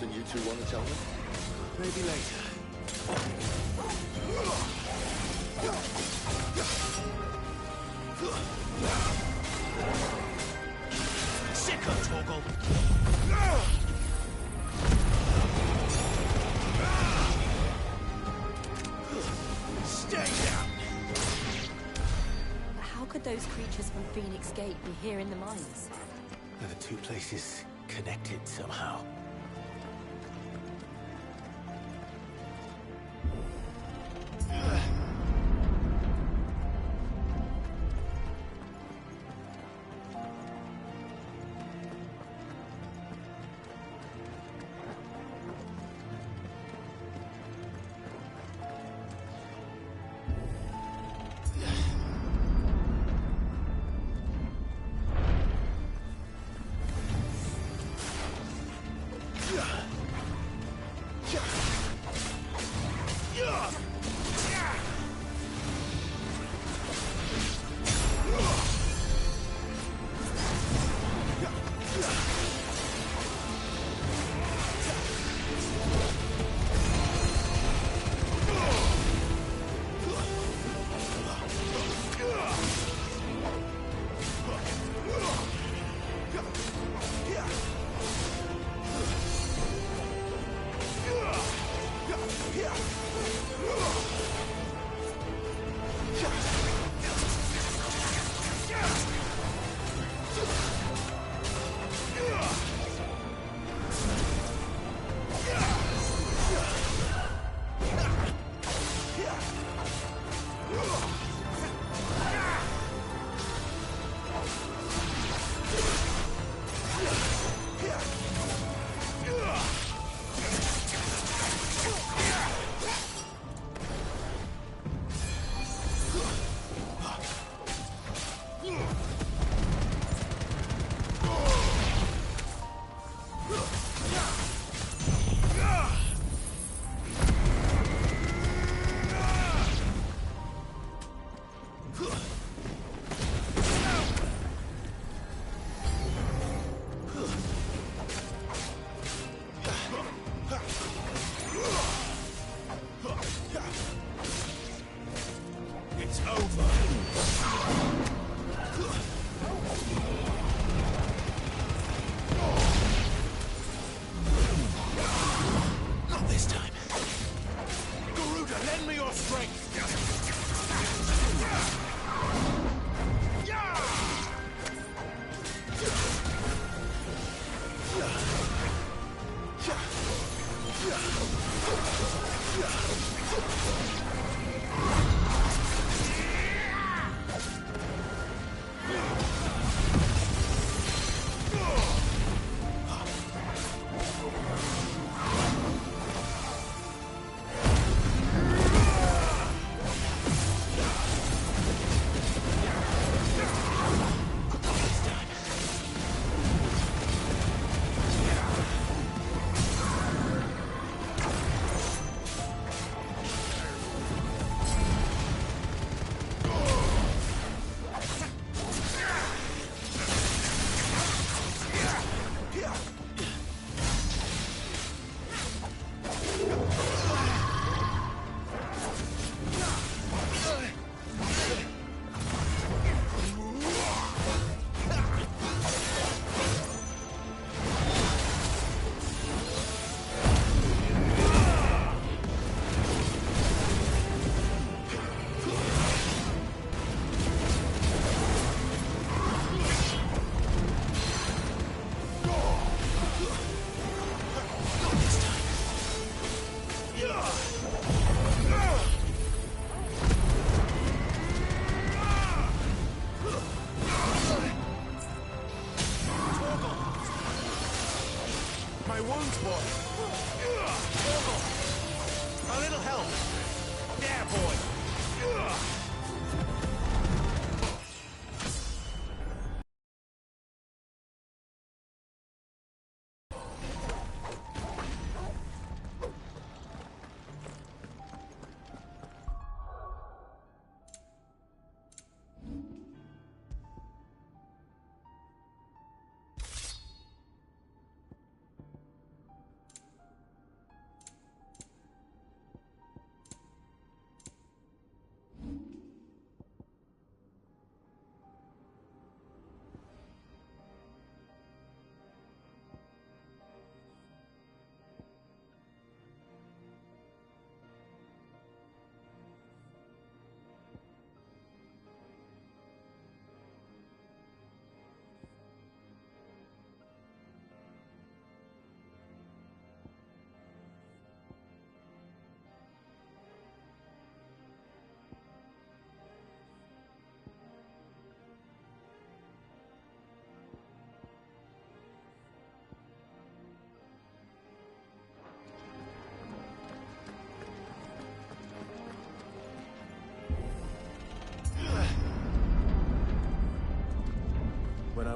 Something you two want to tell me? Maybe later. Sicko, Torgal! Stay down! How could those creatures from Phoenix Gate be here in the mines? Are the two places connected somehow?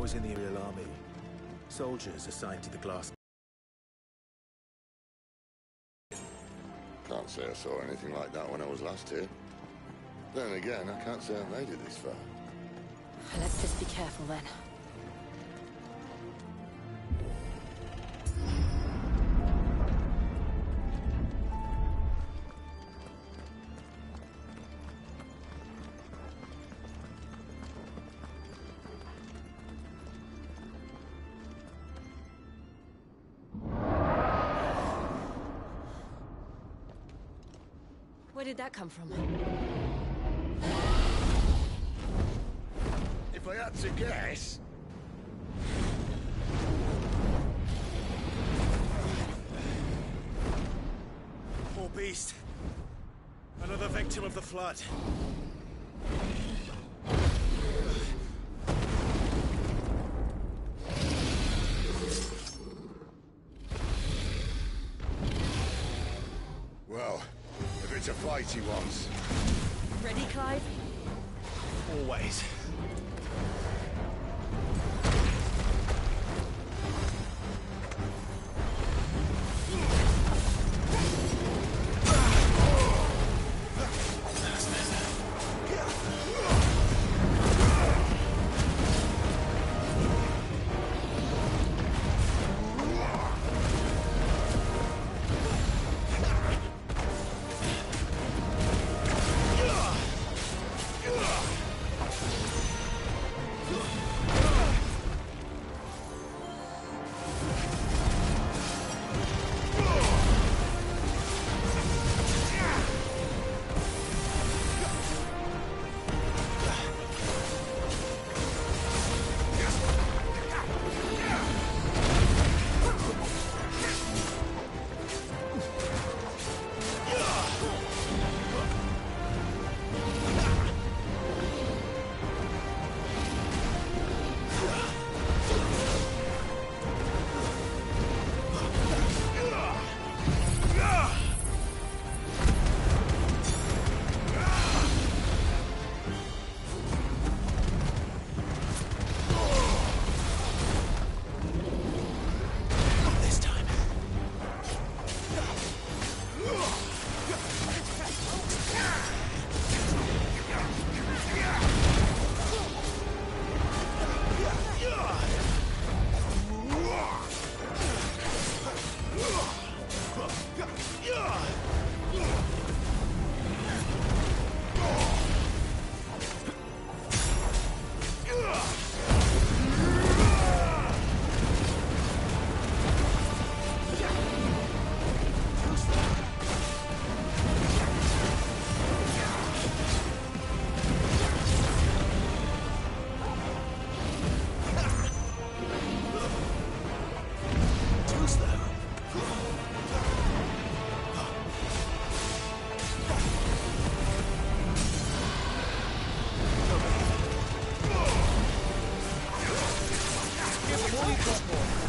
was in the Imperial Army. Soldiers assigned to the glass. Can't say I saw anything like that when I was last here. Then again, I can't say I made it this far. Let's just be careful then. Where did that come from? If I had to guess... Poor beast. Another victim of the flood. Well, if it's a fight he wants. Ready, Clive? Always.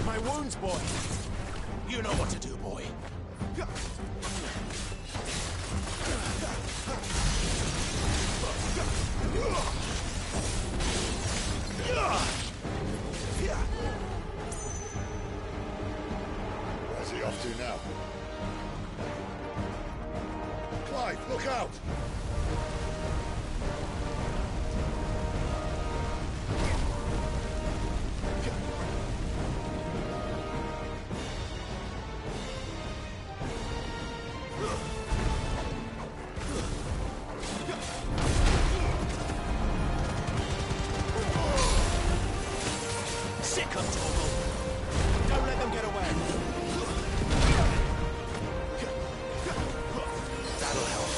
My wounds, boy. You know what to do, boy. Where's he off to now? Clive, look out! Sick of Torgal. Don't let them get away. That'll help.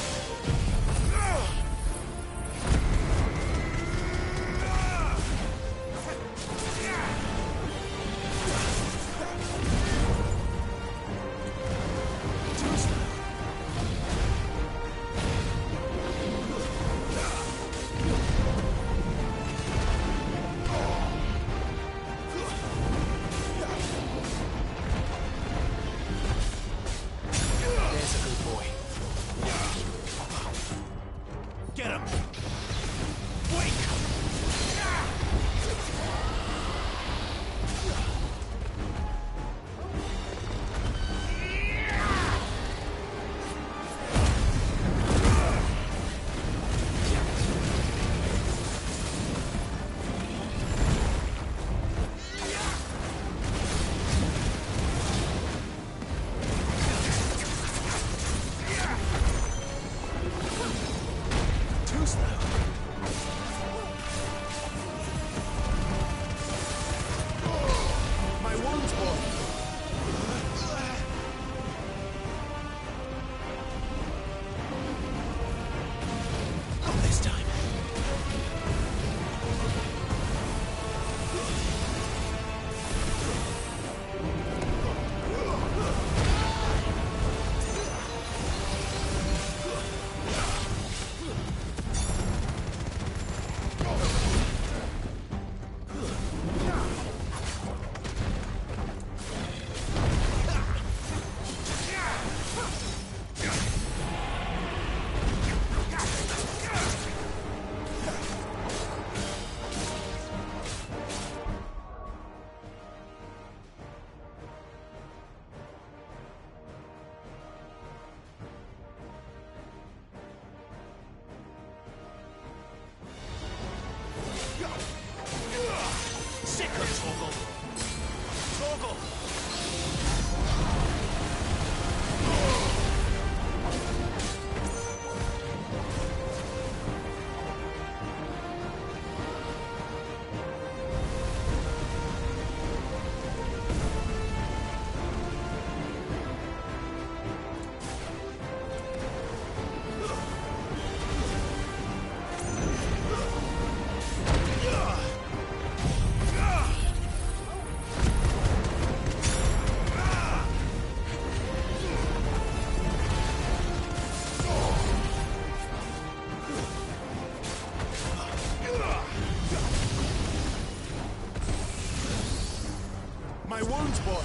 Good boy.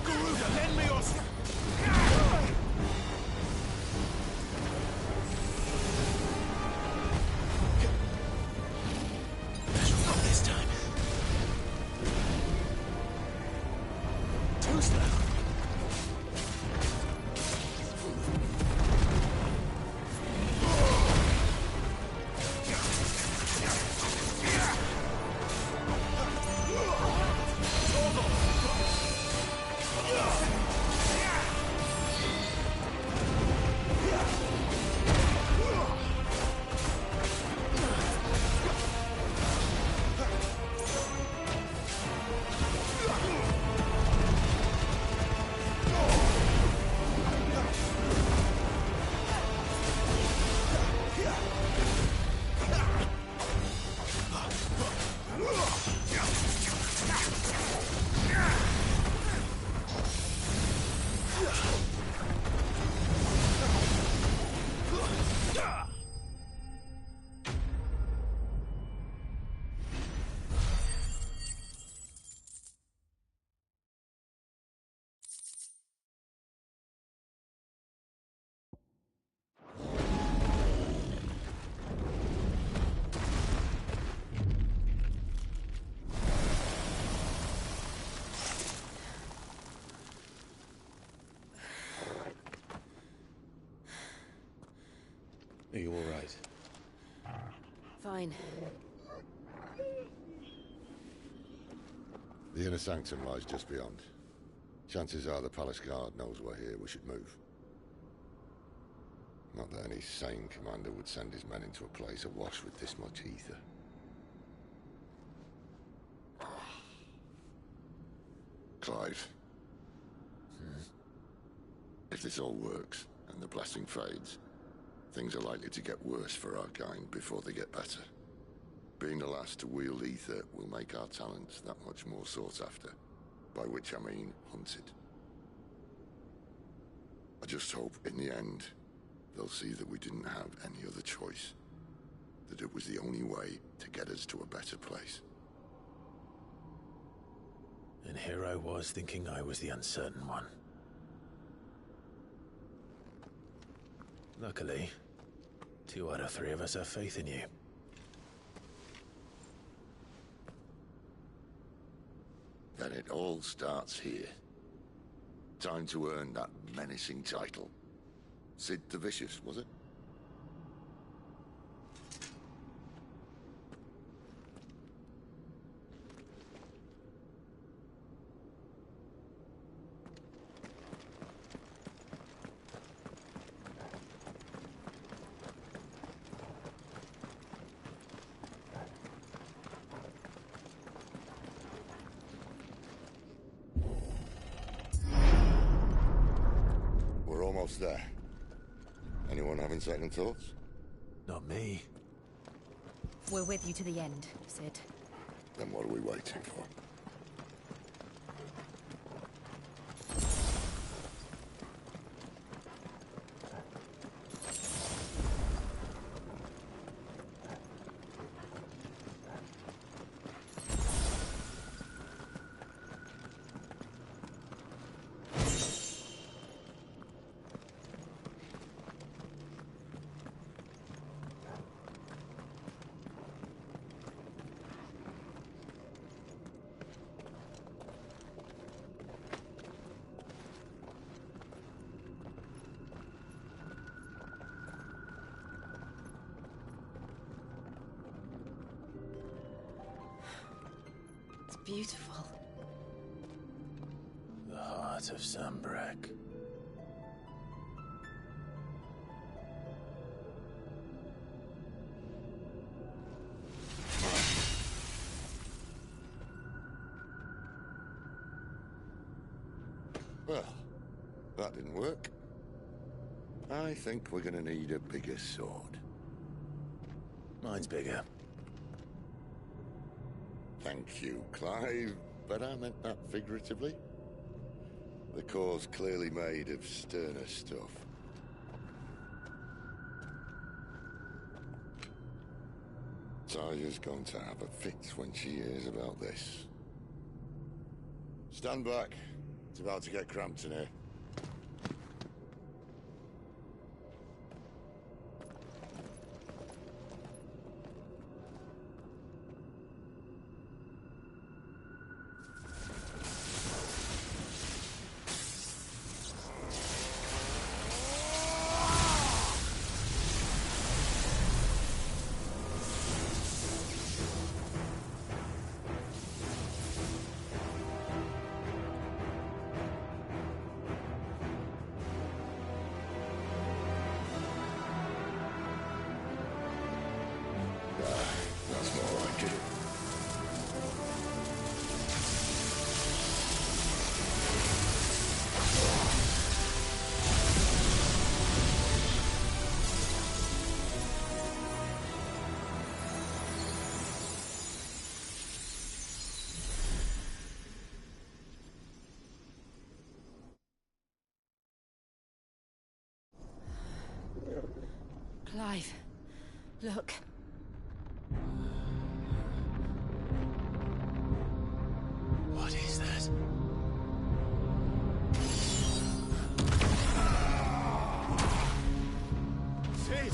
Garuda, lend me your... Not this time. Too slow. Are you all right? Fine. The inner sanctum lies just beyond. Chances are the palace guard knows we're here. We should move. Not that any sane commander would send his men into a place awash with this much ether. Clive. If this all works, and the blessing fades, things are likely to get worse for our kind before they get better. Being the last to wield ether will make our talents that much more sought after. By which I mean hunted. I just hope, in the end, they'll see that we didn't have any other choice. That it was the only way to get us to a better place. And here I was thinking I was the uncertain one. Luckily, 2 out of 3 of us have faith in you. Then it all starts here. Time to earn that menacing title. Sid the Vicious, was it? Almost there. Anyone having second thoughts? Not me. We're with you to the end, Sid. Then what are we waiting for? Beautiful. The heart of Sanbreque. Well, that didn't work. I think we're gonna need a bigger sword. Mine's bigger. Thank you, Clive, but I meant that figuratively. The core's clearly made of sterner stuff. Nataya's going to have a fit when she hears about this. Stand back. It's about to get cramped in here. That's more like it. Clive, look. What is that? Sid!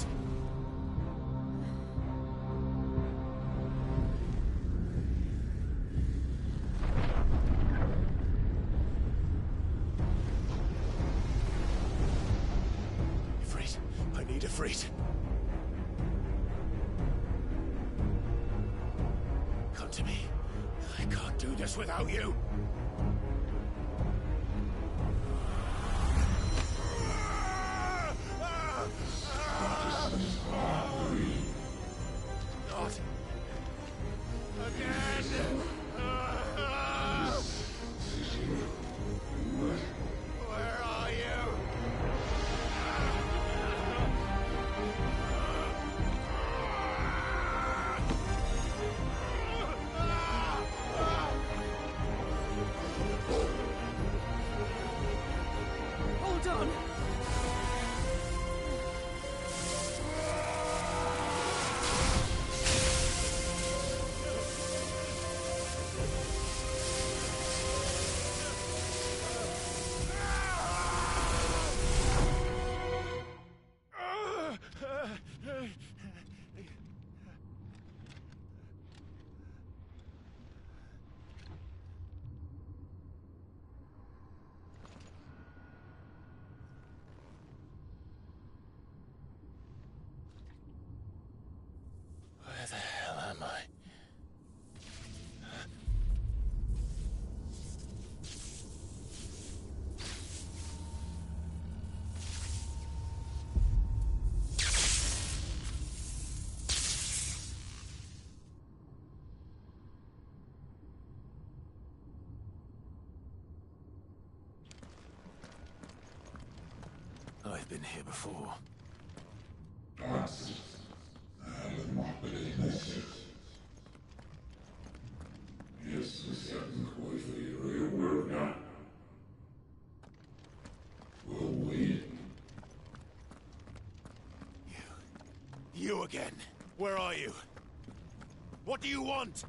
Ifrit, I need Ifrit. Come to me. I can't do this without you. Not again. Where are you? Hold on. Where the hell am I? I've been here before. You again. Where are you? What do you want?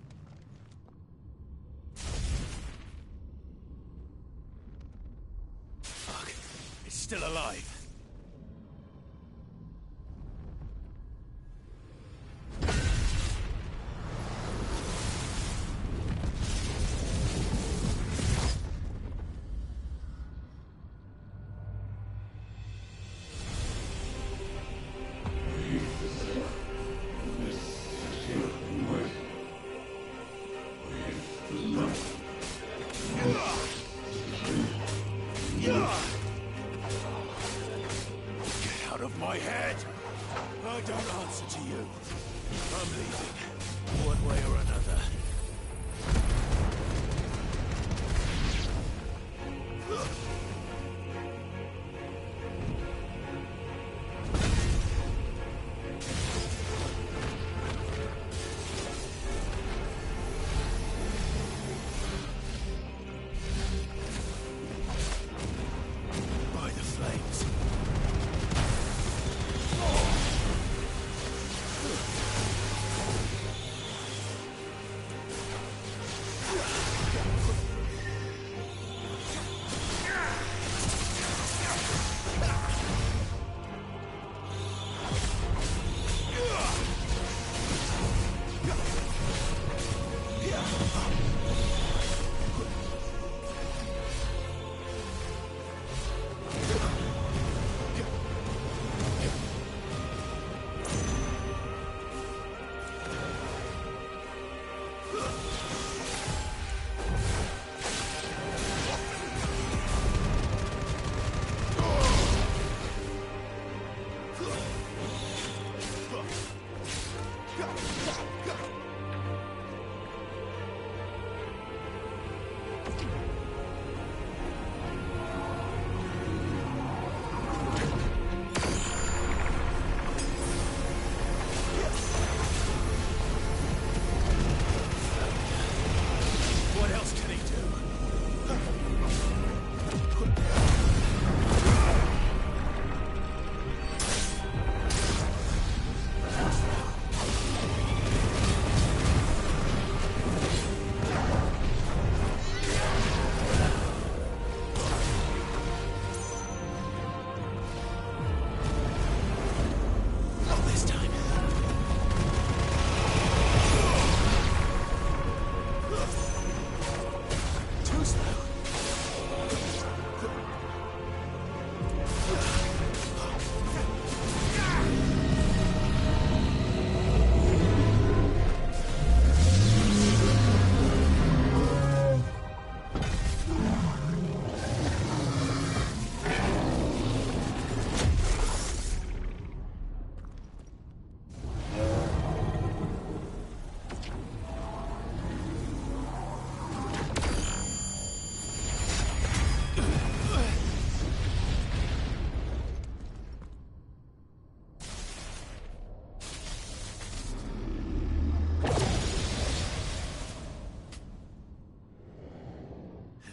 Fuck. It's still alive.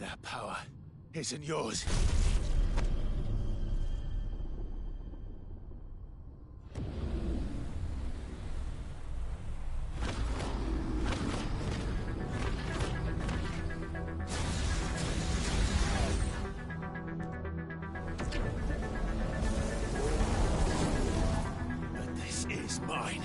That power isn't yours. But this is mine.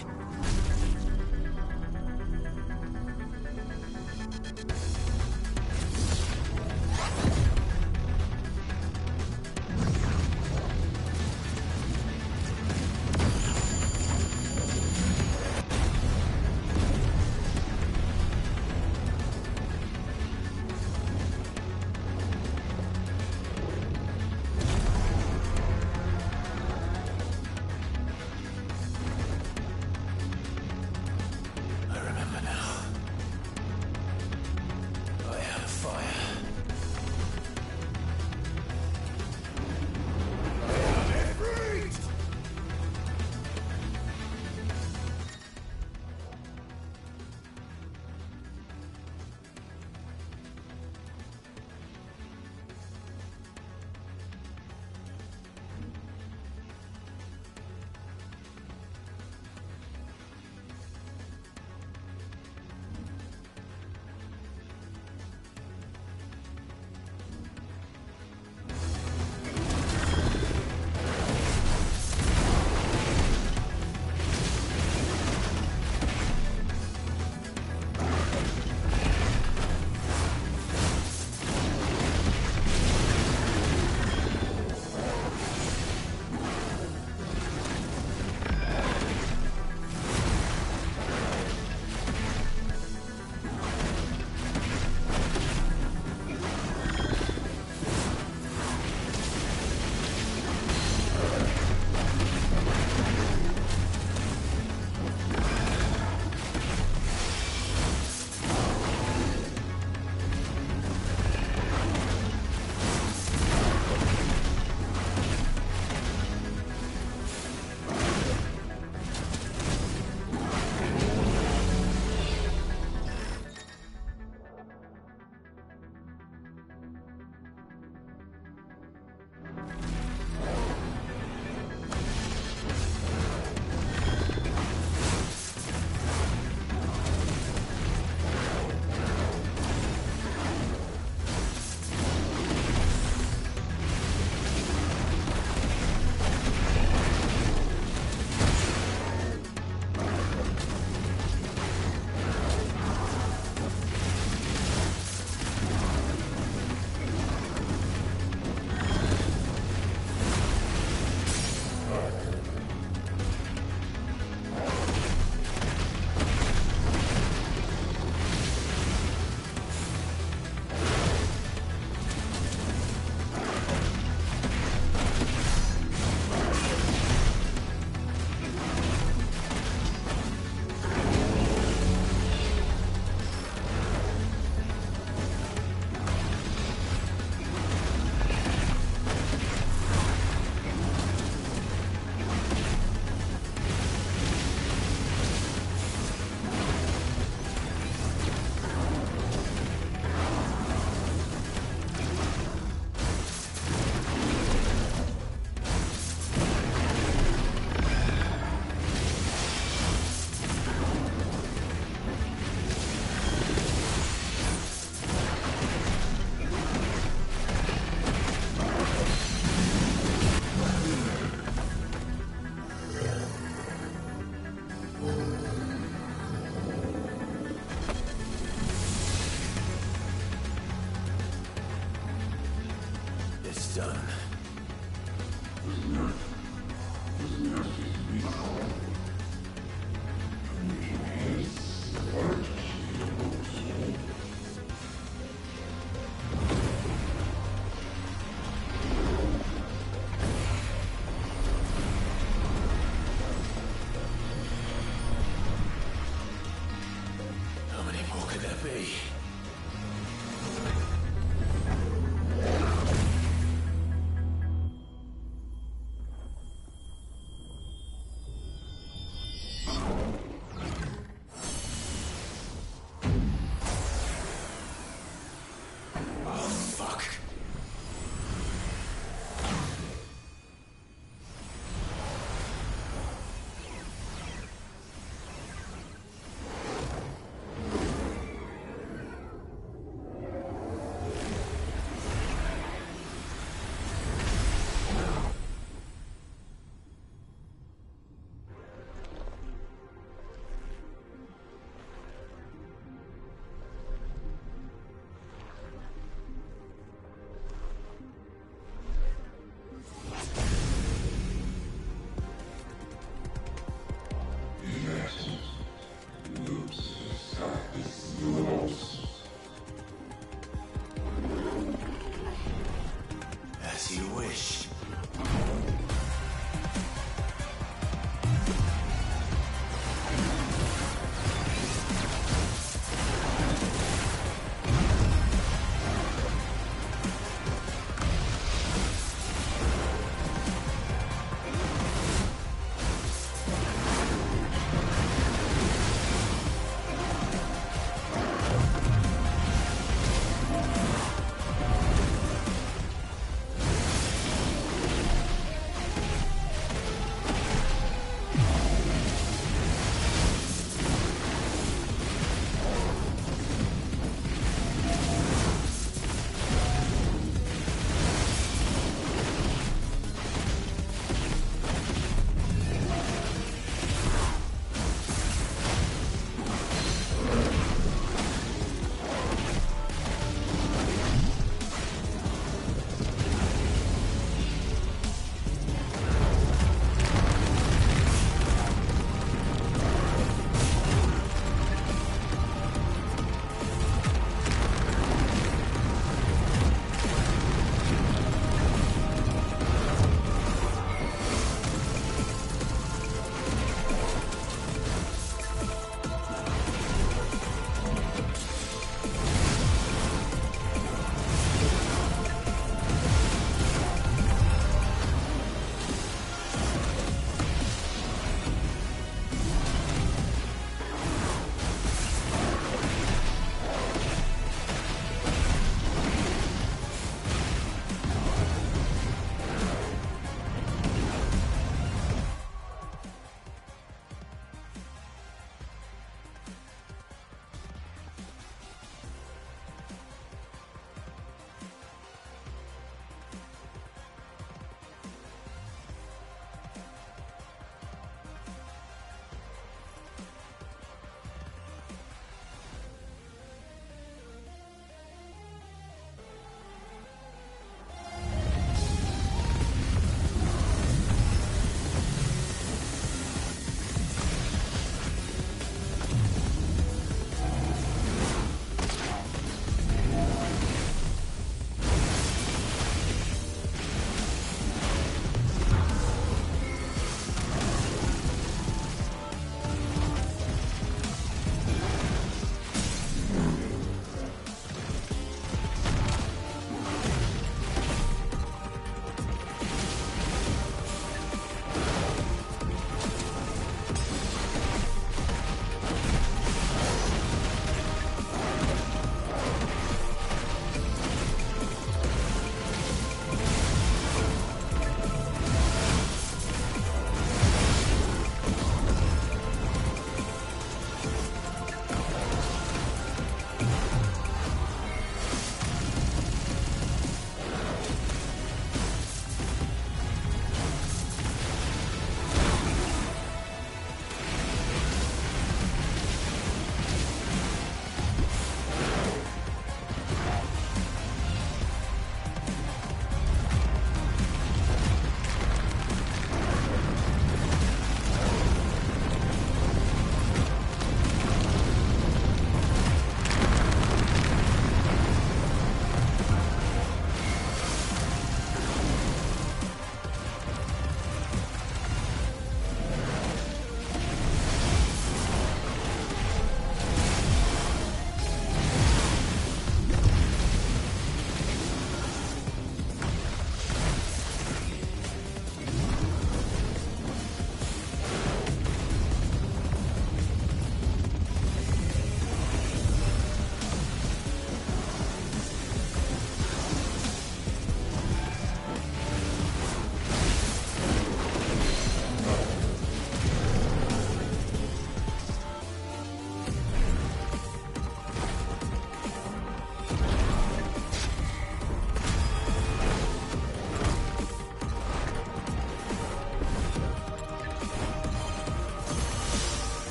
Fuck.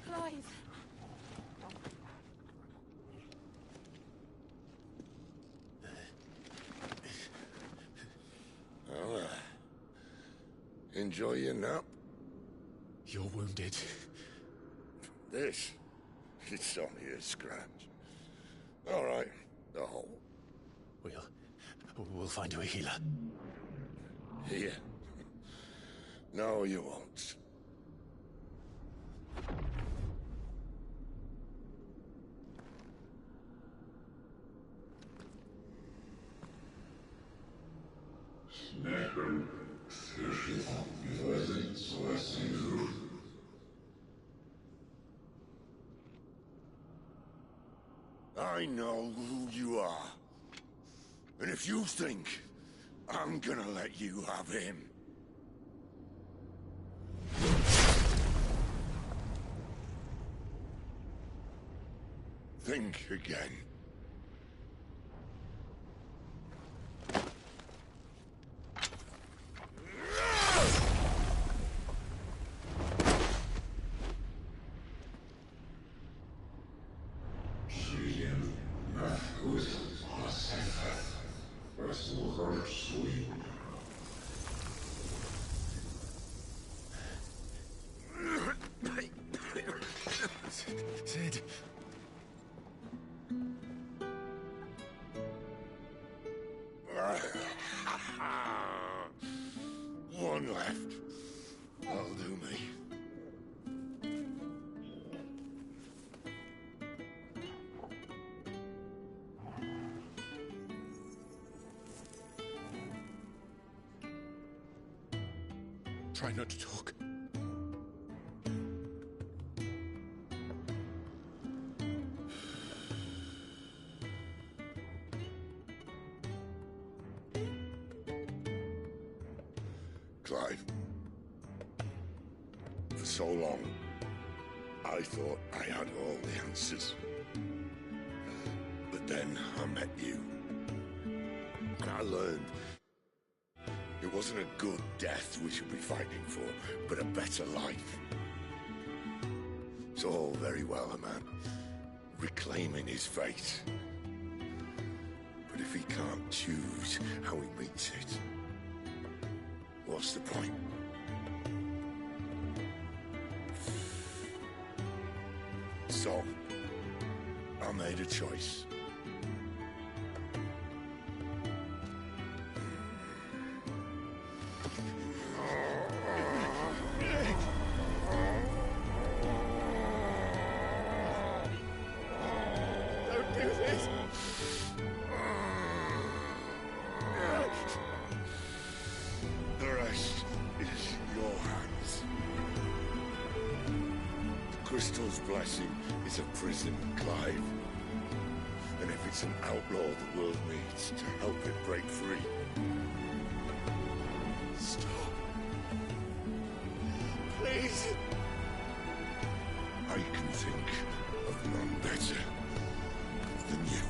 Clive. Well, enjoy your nap. You're wounded. This? It's only a scratch. All right, the hole. We'll find you a healer. Here. No, you won't. I know who you are. And if you think I'm gonna let you have him... think again. Sid. One left. That'll do me. Try not to talk. Clive. For so long, I thought I had all the answers. But then I met you. And I learned it wasn't a good death we should be fighting for, but a better life. It's all very well, a man reclaiming his fate. But if he can't choose how he meets it, what's the point? So, I made a choice. Don't do this! The rest is your hands. The Crystal's blessing is a prison, Clive. And if it's an outlaw the world needs to help it break free... Stop. Please. I can think of none better than you.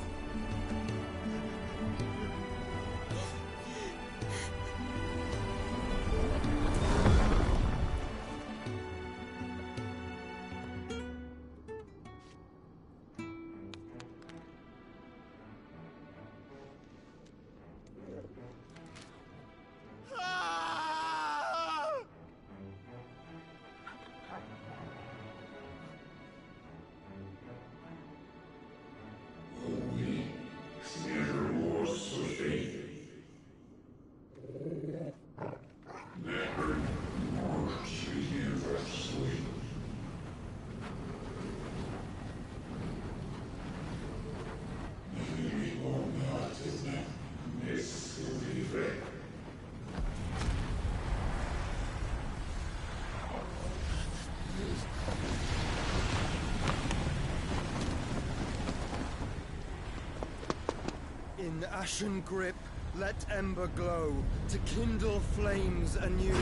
In ashen grip, let ember glow, to kindle flames anew.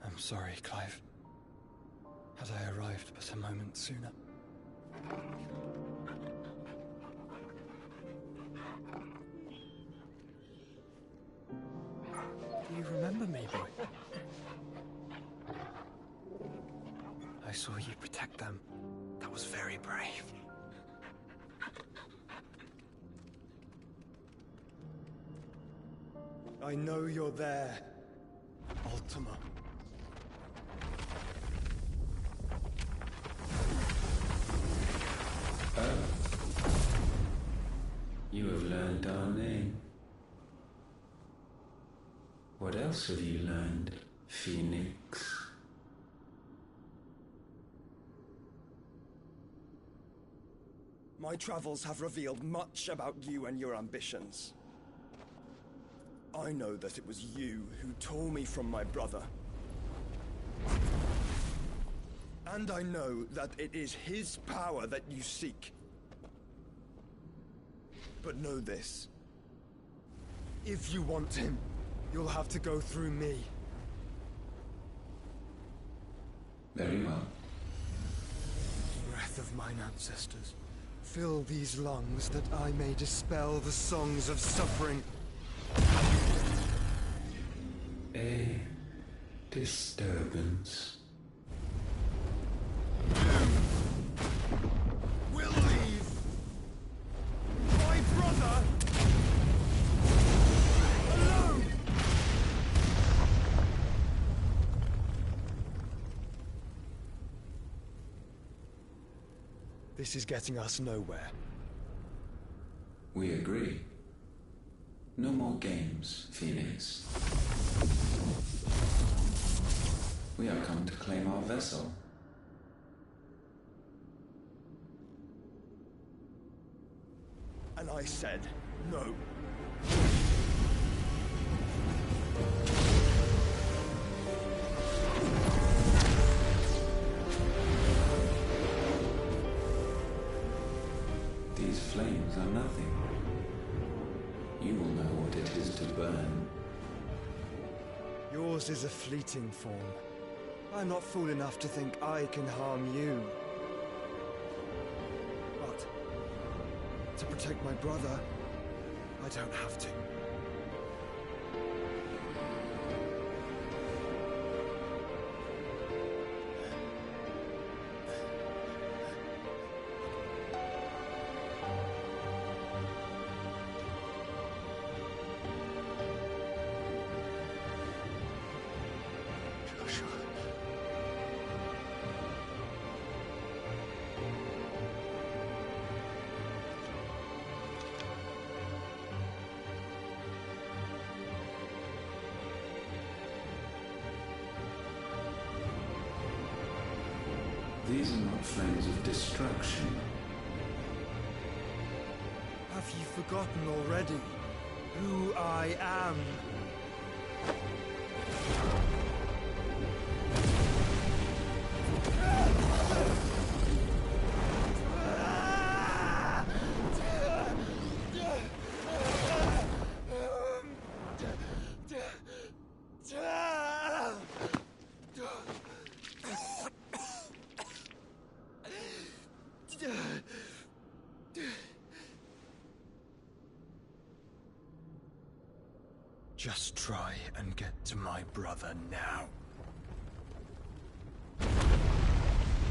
I'm sorry, Clive. Had I arrived but a moment sooner. Do you remember me, boy? I saw you protect them. That was very brave. I know you're there, Ultima. You have learned our name. What else have you learned, Phoenix? My travels have revealed much about you and your ambitions. I know that it was you who tore me from my brother. And I know that it is his power that you seek. But know this. If you want him, you'll have to go through me. Very well. Breath of mine ancestors, fill these lungs that I may dispel the songs of suffering. A disturbance. We'll leave. My brother alone. This is getting us nowhere. We agree. No more games, Phoenix. We have come to claim our vessel. And I said no. These flames are nothing. You will know what it is to burn. Yours is a fleeting form. I'm not fool enough to think I can harm you. But to protect my brother, I don't have to. These are not flames of destruction. Have you forgotten already who I am? Just try and get to my brother now.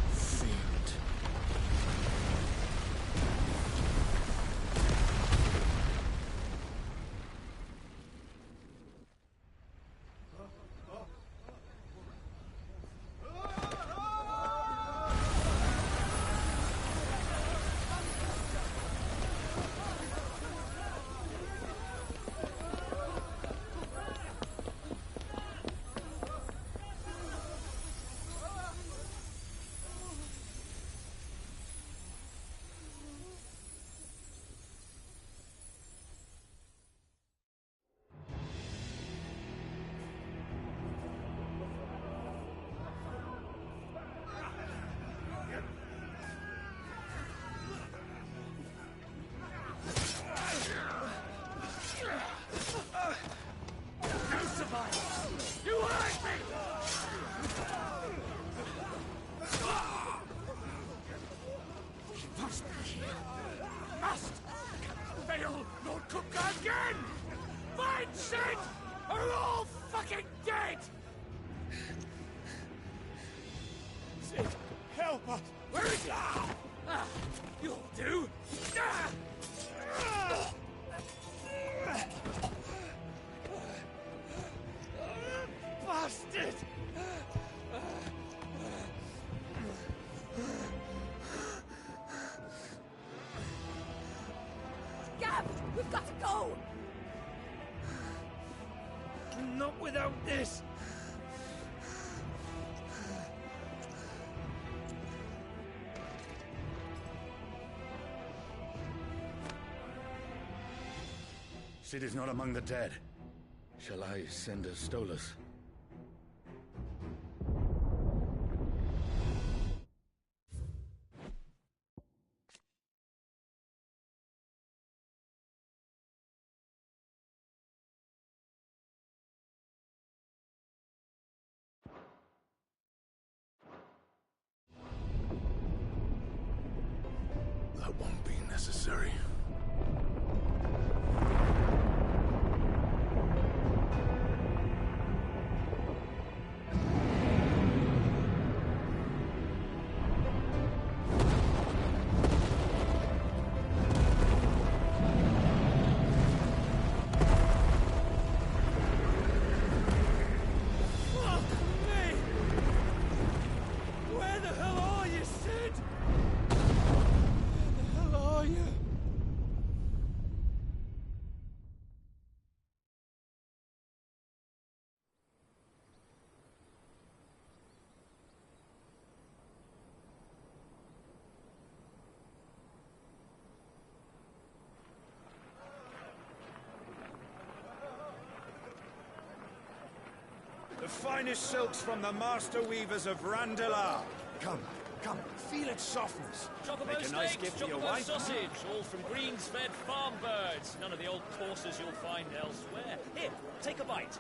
Fiend. Cook again! Find Sid! Or we're all fucking dead! Sid, help us! Where is he? You'll do! Bastard! Gab, we've got to go! Not without this! Sid is not among the dead. Shall I send a Stolas? That won't be necessary. Fuck me! Where the hell are you, Sid? Where the hell are you? The finest silks from the master weavers of Randalar. Come, feel its softness. Chocobo Make a nice steaks, gift for your chocobo wife. sausage, all from greens-fed farm birds. None of the old courses you'll find elsewhere. Here, take a bite.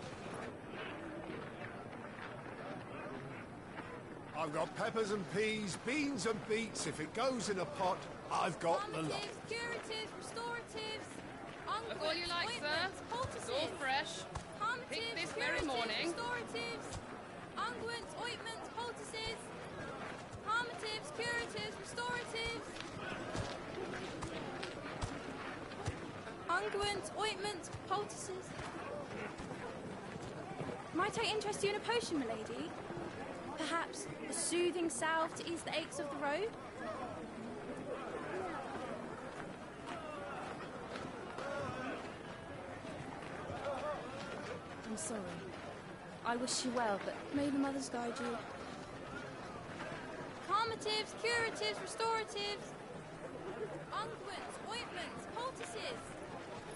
I've got peppers and peas, beans and beets. If it goes in a pot, I've got the lot. Calmatives, curatives, restoratives, unguents, all you like, sir. ointments, poultices. It's all fresh. Calmatives, Picked this very curatives, morning. Restoratives, unguents, ointments, poultices. Calmatives, curatives, restoratives. Unguents, ointments, poultices. Might I interest you in a potion, milady? Perhaps a soothing salve to ease the aches of the road? I'm sorry. I wish you well, but may the mothers guide you. Calmatives, curatives, restoratives. Unguents, ointments, poultices.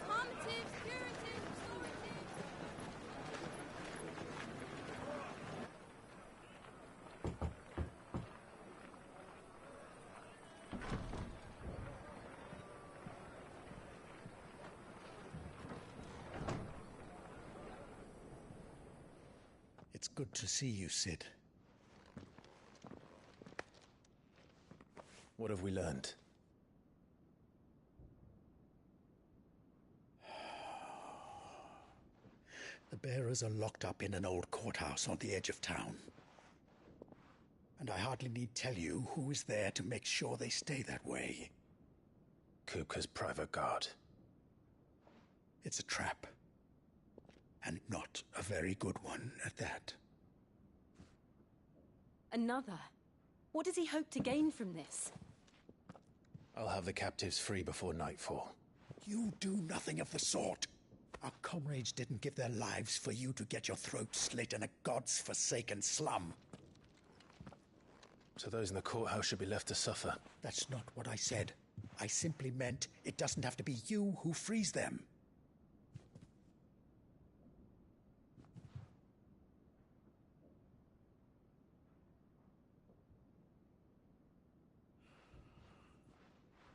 Calmatives, curatives, restoratives. It's good to see you, Sid. What have we learned? The bearers are locked up in an old courthouse on the edge of town. And I hardly need tell you who is there to make sure they stay that way. Kupka's private guard. It's a trap. And not a very good one at that. Another? What does he hope to gain from this? I'll have the captives free before nightfall. You do nothing of the sort. Our comrades didn't give their lives for you to get your throat slit in a god's forsaken slum. So those in the courthouse should be left to suffer. That's not what I said. I simply meant it doesn't have to be you who frees them.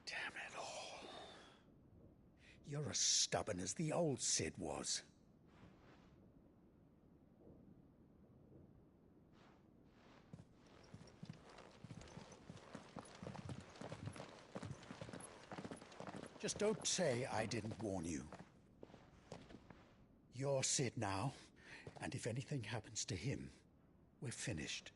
Damn it all. You're as stubborn as the old Sid was. Just don't say I didn't warn you. You're Sid now, and if anything happens to him, we're finished.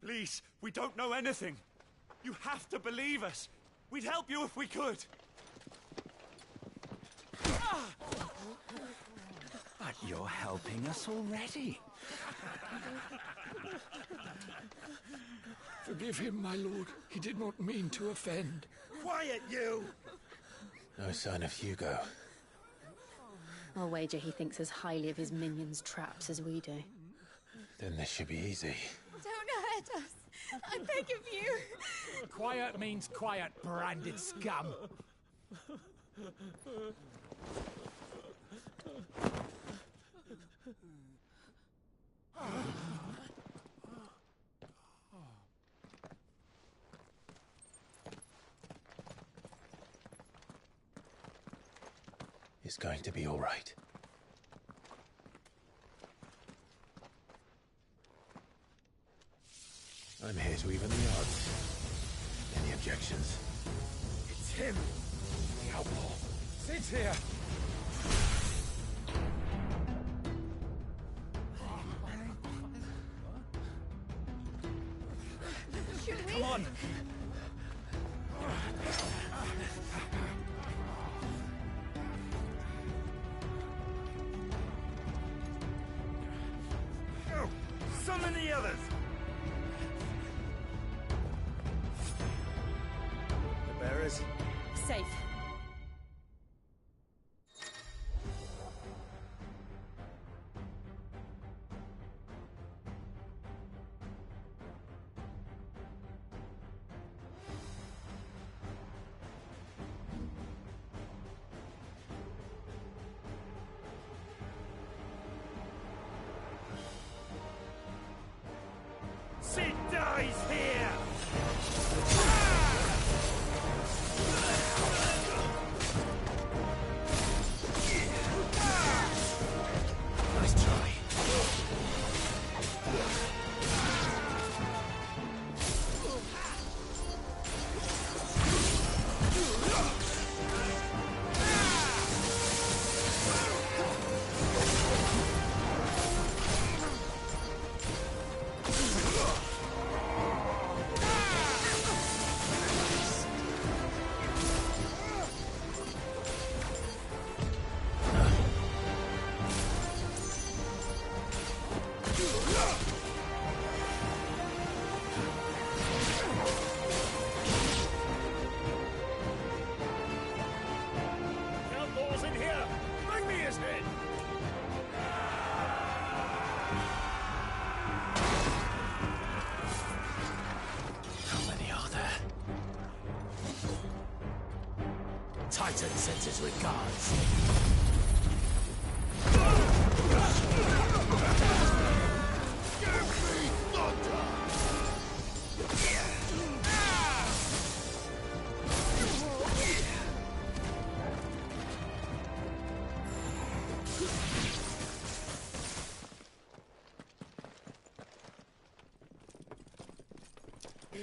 Please, we don't know anything. You have to believe us. We'd help you if we could. But you're helping us already. Forgive him, my lord. He did not mean to offend. Quiet, you! No sign of Hugo. I'll wager he thinks as highly of his minions' traps as we do. Then this should be easy. Don't hurt us. I beg of you. Quiet means quiet, branded scum. It's going to be all right. I'm here to even the odds. Any objections? It's him! The outlaw. Sid's here! Come on! Go! Summon the others! The bearers? Safe. Sid dies here! Nice try. Outlaws in here! Bring me his head! How many are there? Titan sends his regards.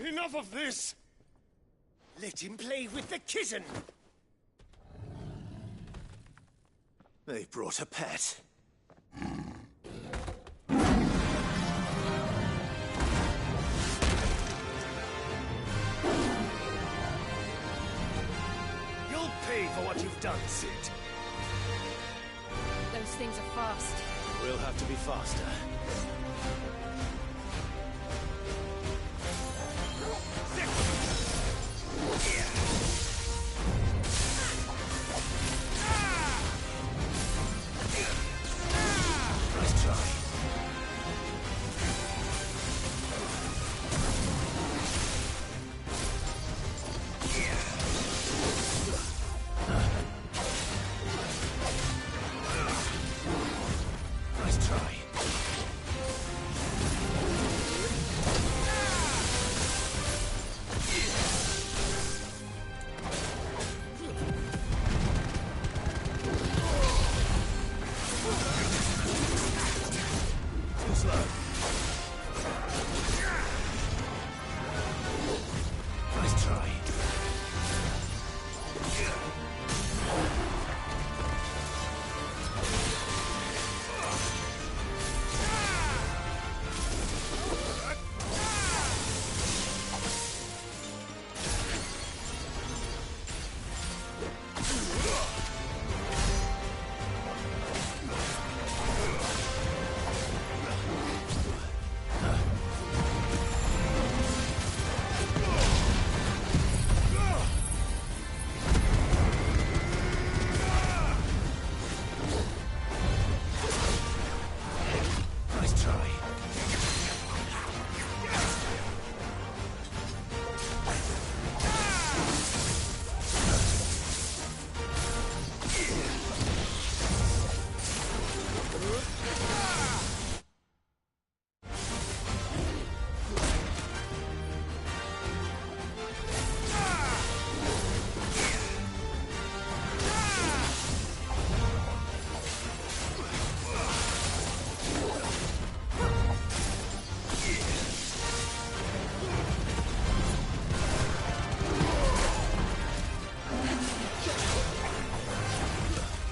Enough of this! Let him play with the kitten! They brought a pet. You'll pay for what you've done, Sid. Those things are fast. We'll have to be faster. Nice try. Nice try. Too slow. Nice try. Nice try.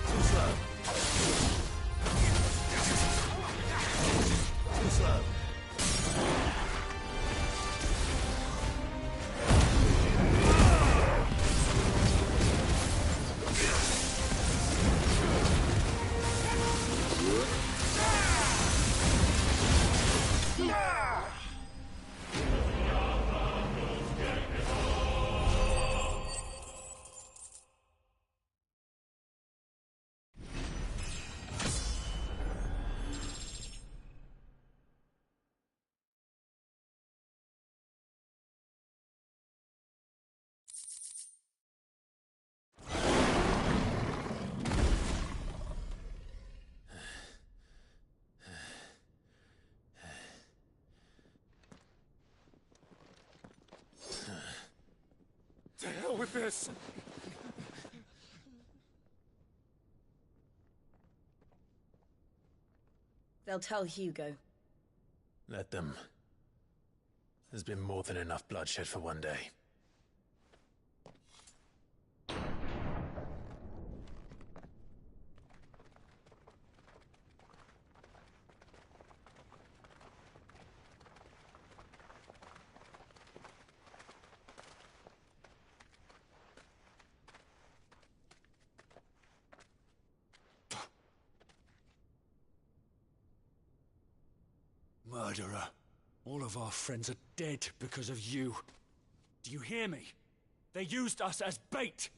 Too slow. Too slow. To hell with this! They'll tell Hugo. Let them. There's been more than enough bloodshed for one day. Murderer. All of our friends are dead because of you. Do you hear me? They used us as bait.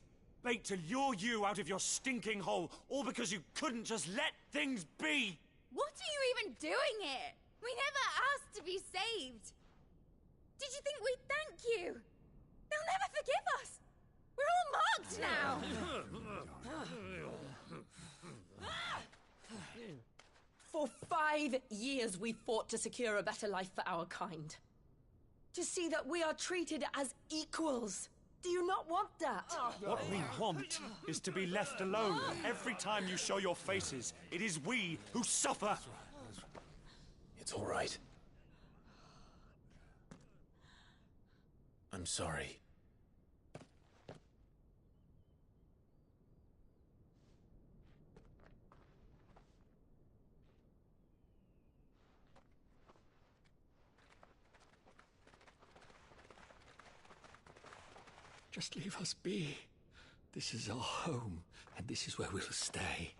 Bait to lure you out of your stinking hole, all because you couldn't just let things be. What are you even doing here? We never asked to be saved. Did you think we'd thank you? They'll never forgive us. We're all marked now. For 5 years we fought to secure a better life for our kind. To see that we are treated as equals. Do you not want that? What we want is to be left alone. Every time you show your faces, it is we who suffer. It's all right. I'm sorry. Just leave us be. This is our home, and this is where we'll stay.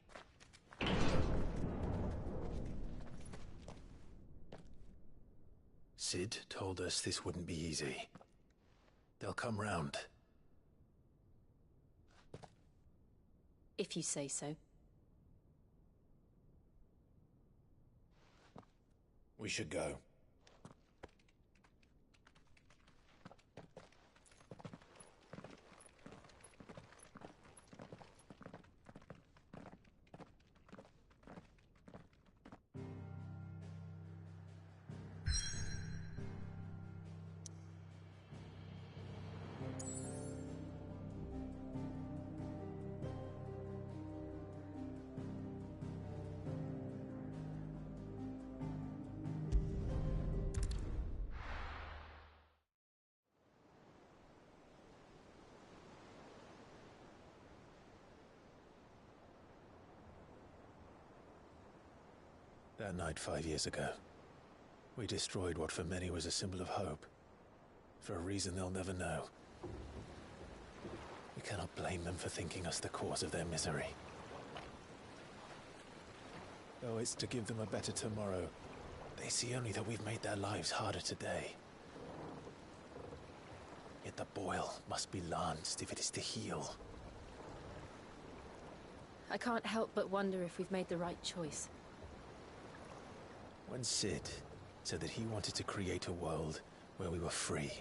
Sid told us this wouldn't be easy. They'll come round. If you say so. We should go. That night 5 years ago, we destroyed what for many was a symbol of hope. For a reason they'll never know. We cannot blame them for thinking us the cause of their misery. Though it's to give them a better tomorrow, they see only that we've made their lives harder today. Yet the boil must be lanced if it is to heal. I can't help but wonder if we've made the right choice. When Cid said that he wanted to create a world where we were free.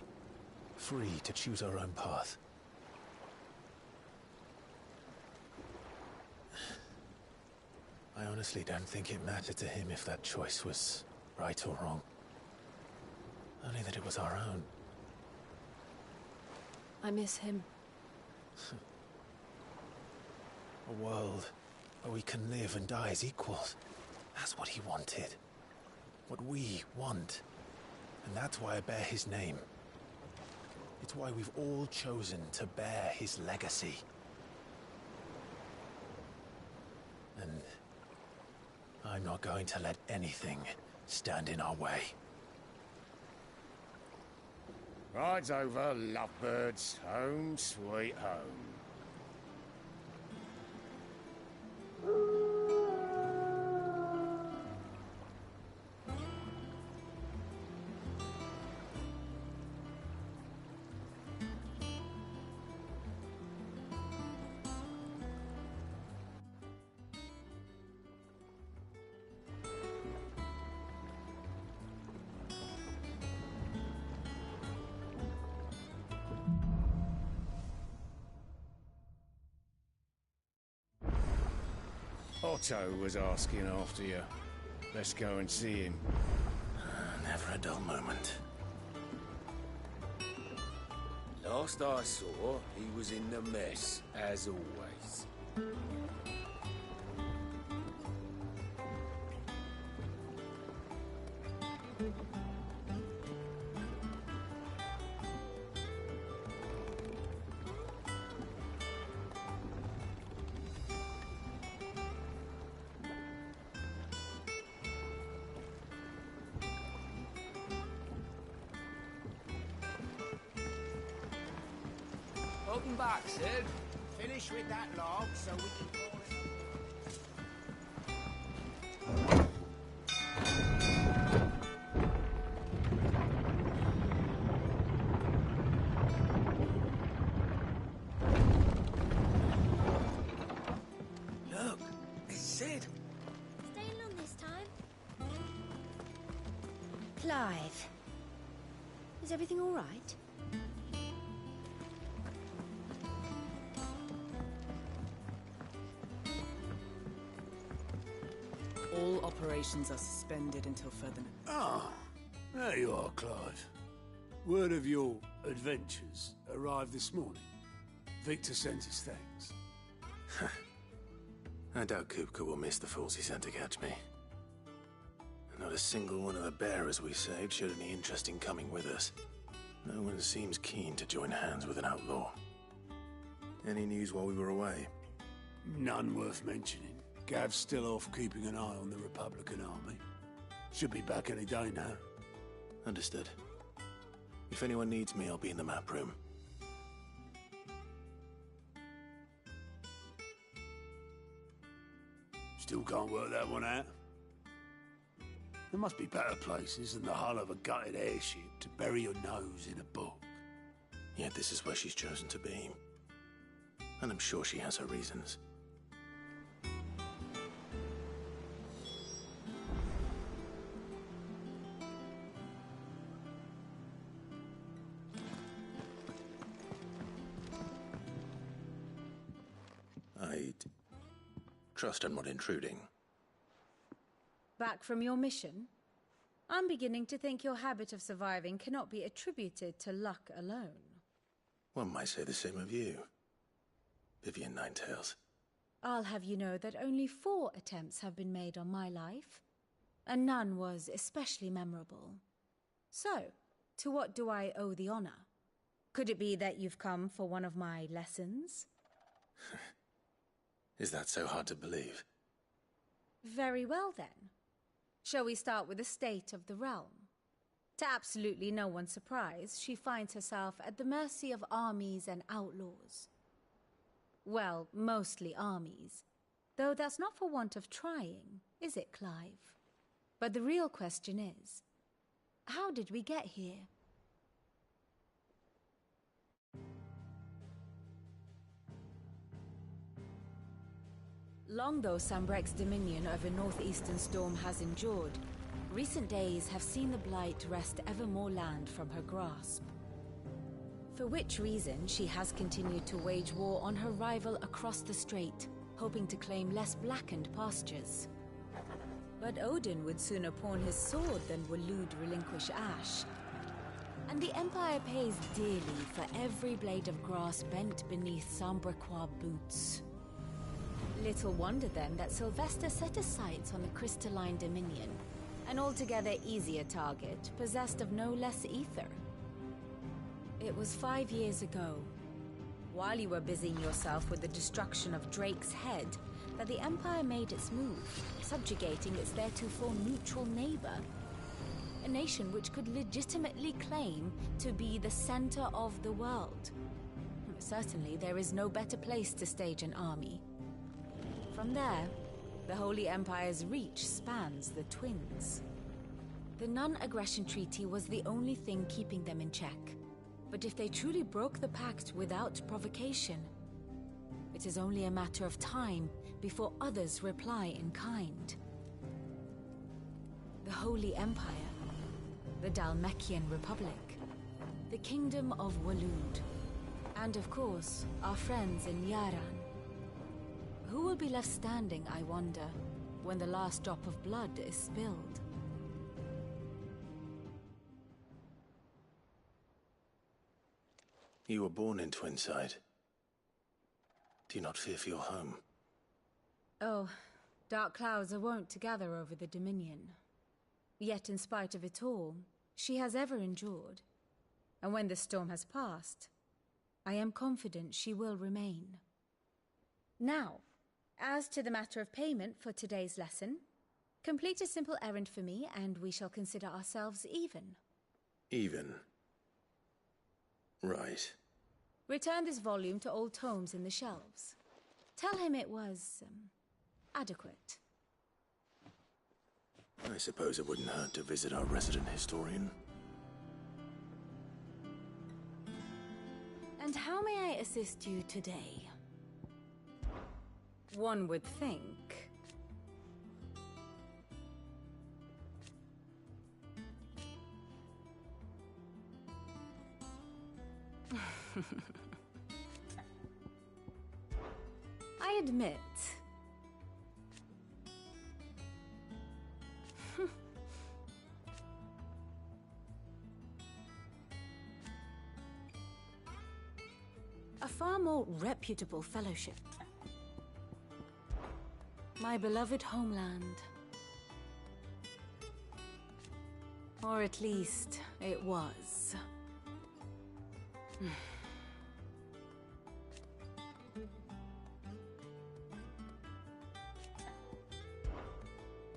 Free to choose our own path. I honestly don't think it mattered to him if that choice was right or wrong. Only that it was our own. I miss him. A world where we can live and die as equals. That's what he wanted. What we want. And that's why I bear his name. It's why we've all chosen to bear his legacy. And I'm not going to let anything stand in our way. Rides over, lovebirds, home sweet home. Otto was asking after you. Let's go and see him. Never a dull moment. Last I saw, he was in the mess, as always. Welcome back, Cid. Finish with that log so we can call it. Look, it's Cid. Staying long this time? Clive. Is everything all right? All operations are suspended until further notice. Ah, there you are, Clive. Word of your adventures arrived this morning. Victor sent his thanks. I doubt Kupka will miss the fools he sent to catch me. And not a single one of the bearers we saved showed any interest in coming with us. No one seems keen to join hands with an outlaw. Any news while we were away? None worth mentioning. Gav's still off keeping an eye on the Republican army. Should be back any day now. Understood. If anyone needs me, I'll be in the map room. Still can't work that one out. There must be better places than the hull of a gutted airship to bury your nose in a book. Yet this is where she's chosen to be. And I'm sure she has her reasons. I trust I'm not intruding. Back from your mission? I'm beginning to think your habit of surviving cannot be attributed to luck alone. One might say the same of you, Vivian Ninetails. I'll have you know that only 4 attempts have been made on my life, and none was especially memorable. So, to what do I owe the honor? Could it be that you've come for one of my lessons? Is that so hard to believe? Very well then. Shall we start with the state of the realm? To absolutely no one's surprise, she finds herself at the mercy of armies and outlaws. Well, mostly armies. Though that's not for want of trying, is it, Clive? But the real question is, how did we get here? Long though Sanbreque's dominion over northeastern Storm has endured, recent days have seen the Blight wrest ever more land from her grasp. For which reason she has continued to wage war on her rival across the strait, hoping to claim less blackened pastures. But Odin would sooner pawn his sword than Waloed relinquish Ash. And the Empire pays dearly for every blade of grass bent beneath Sanbrequois boots. Little wonder then that Sylvester set his sights on the Crystalline Dominion, an altogether easier target, possessed of no less ether. It was 5 years ago, while you were busying yourself with the destruction of Drake's head, that the Empire made its move, subjugating its theretofore neutral neighbor. A nation which could legitimately claim to be the center of the world. Certainly, there is no better place to stage an army. From there, the Holy Empire's reach spans the Twins. The non-aggression treaty was the only thing keeping them in check. But if they truly broke the pact without provocation, it is only a matter of time before others reply in kind. The Holy Empire, the Dhalmekian Republic, the Kingdom of Waloed, and of course, our friends in Yaran. Who will be left standing, I wonder, when the last drop of blood is spilled? You were born in Twinside. Do you not fear for your home? Oh, dark clouds are wont to gather over the Dominion. Yet in spite of it all, she has ever endured. And when the storm has passed, I am confident she will remain. Now, as to the matter of payment for today's lesson, complete a simple errand for me and we shall consider ourselves even. Even? Right. Return this volume to old tomes in the shelves. Tell him it was, adequate. I suppose it wouldn't hurt to visit our resident historian. And how may I assist you today? One would think. I admit. A far more reputable fellowship. My beloved homeland. Or at least, it was.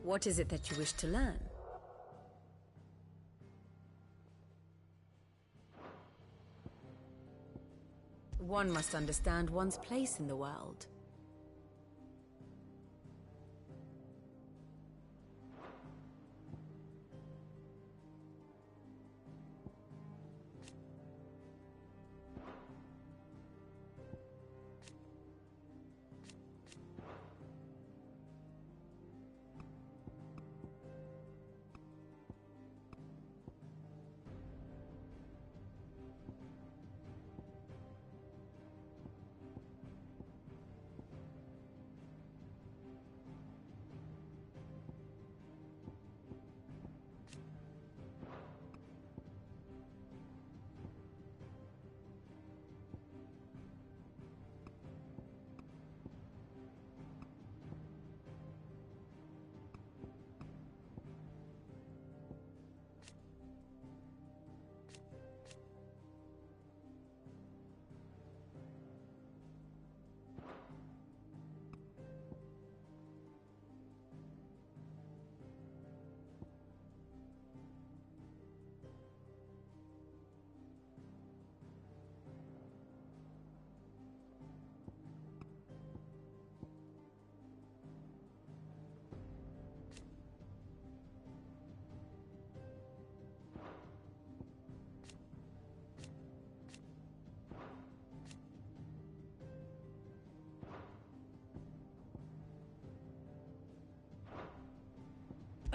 What is it that you wish to learn? One must understand one's place in the world.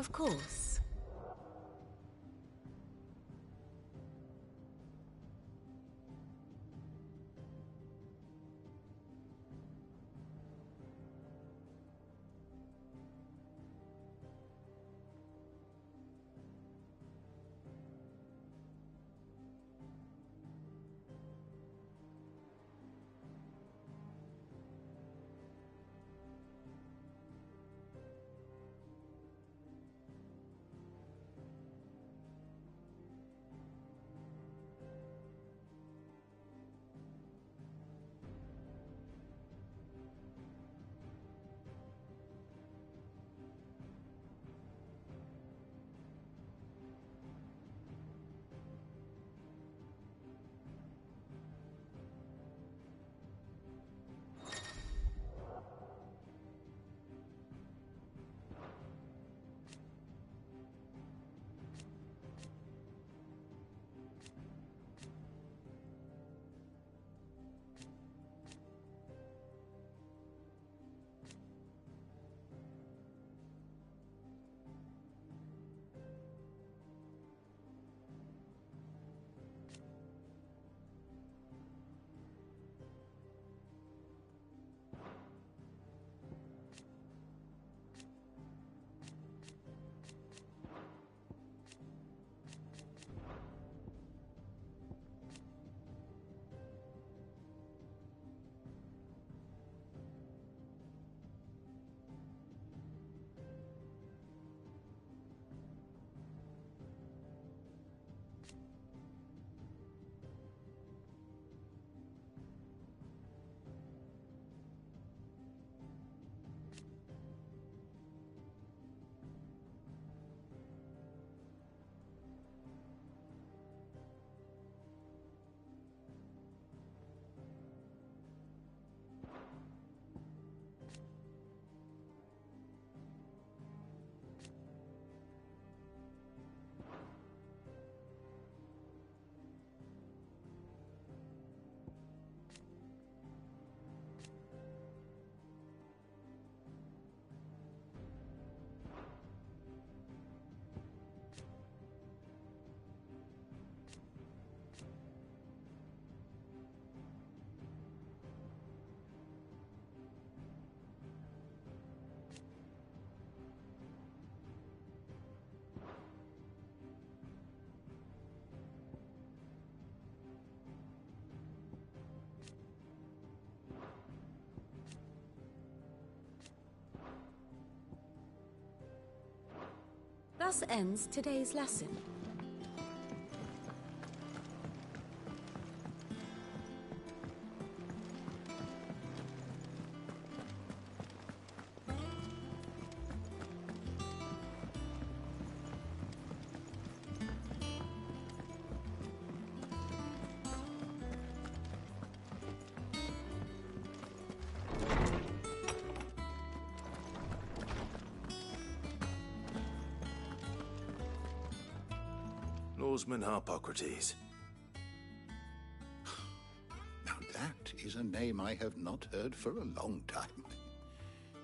Of course. Thus ends today's lesson. Lawsman Harpocrates. Now that is a name I have not heard for a long time.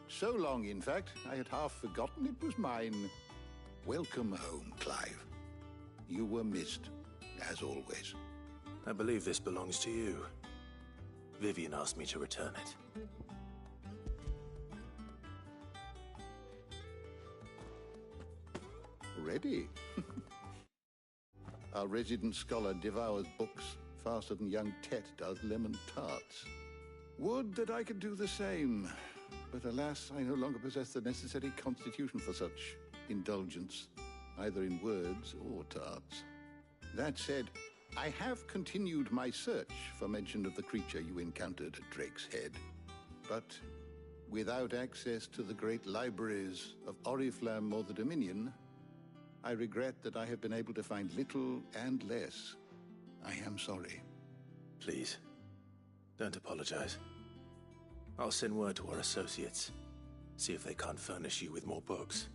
So long, in fact, I had half forgotten it was mine. Welcome home, Clive. You were missed, as always. I believe this belongs to you. Vivian asked me to return it. Ready? Our resident scholar devours books faster than young Tet does lemon tarts. Would that I could do the same, but alas, I no longer possess the necessary constitution for such indulgence, either in words or tarts. That said, I have continued my search for mention of the creature you encountered at Drake's Head, but without access to the great libraries of Oriflamme or the Dominion, I regret that I have been able to find little and less. I am sorry. Please, don't apologize. I'll send word to our associates. See if they can't furnish you with more books.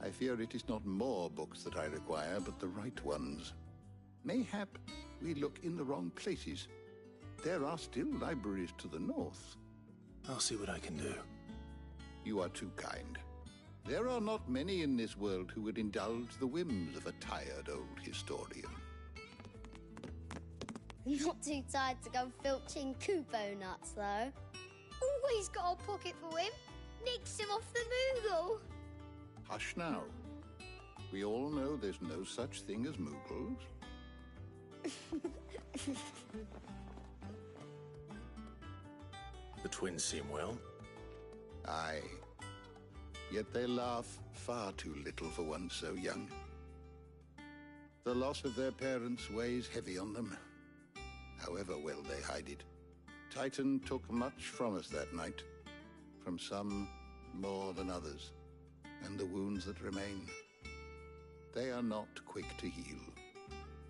I fear it is not more books that I require, but the right ones. Mayhap we look in the wrong places. There are still libraries to the north. I'll see what I can do. You are too kind. There are not many in this world who would indulge the whims of a tired old historian. Not too tired to go filching Kupo nuts, though. Always got a pocket for him. Nicks him off the Moogle. Hush now. We all know there's no such thing as Moogles. The twins seem well. Aye. Yet they laugh far too little for one so young. The loss of their parents weighs heavy on them, however well they hide it. Titan took much from us that night, from some more than others, and the wounds that remain, they are not quick to heal.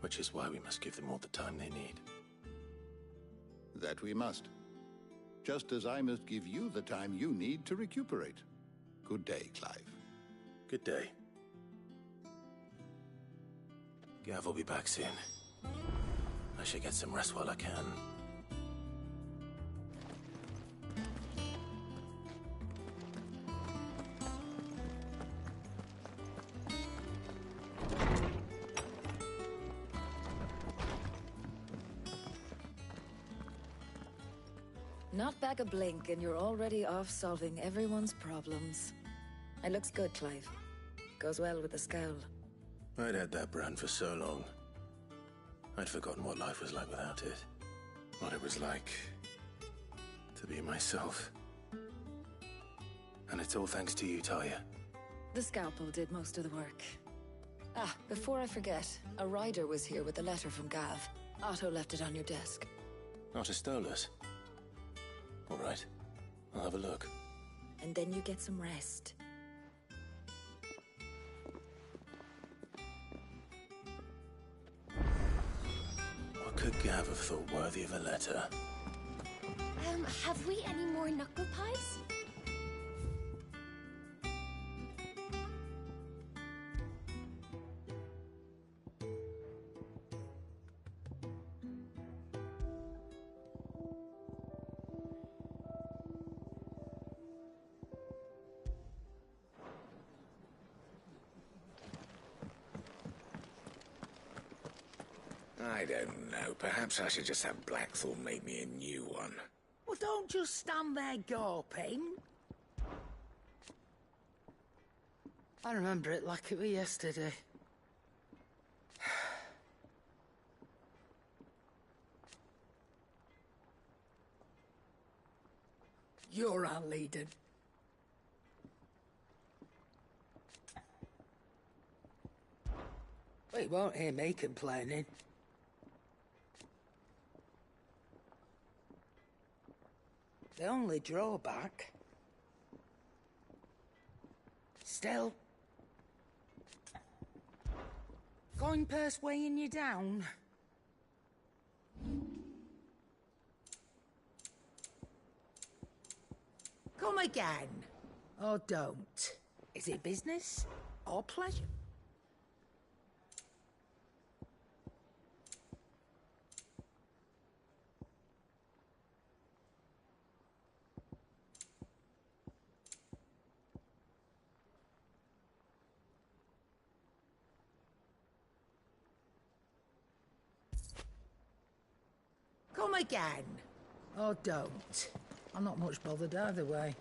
Which is why we must give them all the time they need. That we must. Just as I must give you the time you need to recuperate. Good day, Clive. Good day. Gav will be back soon. I should get some rest while I can. Not back a blink and you're already off solving everyone's problems. It looks good, Clive. Goes well with the scowl. I'd had that brand for so long. I'd forgotten what life was like without it. What it was like to be myself. And it's all thanks to you, Talia. The scalpel did most of the work. Ah, before I forget, a rider was here with a letter from Gav. Otto left it on your desk. Otto stole us. All right, I'll have a look. And then you get some rest. What could Gav have thought worthy of a letter? Have we any more knuckle pies? I don't know. Perhaps I should just have Blackthorn make me a new one. Well, don't just stand there gawping. I remember it like it was yesterday. You're our leader. Well, you won't hear me complaining. The only drawback... Still... Coin purse weighing you down? Come again. Or don't. Is it business or pleasure? Come again. Or don't. I'm not much bothered either way.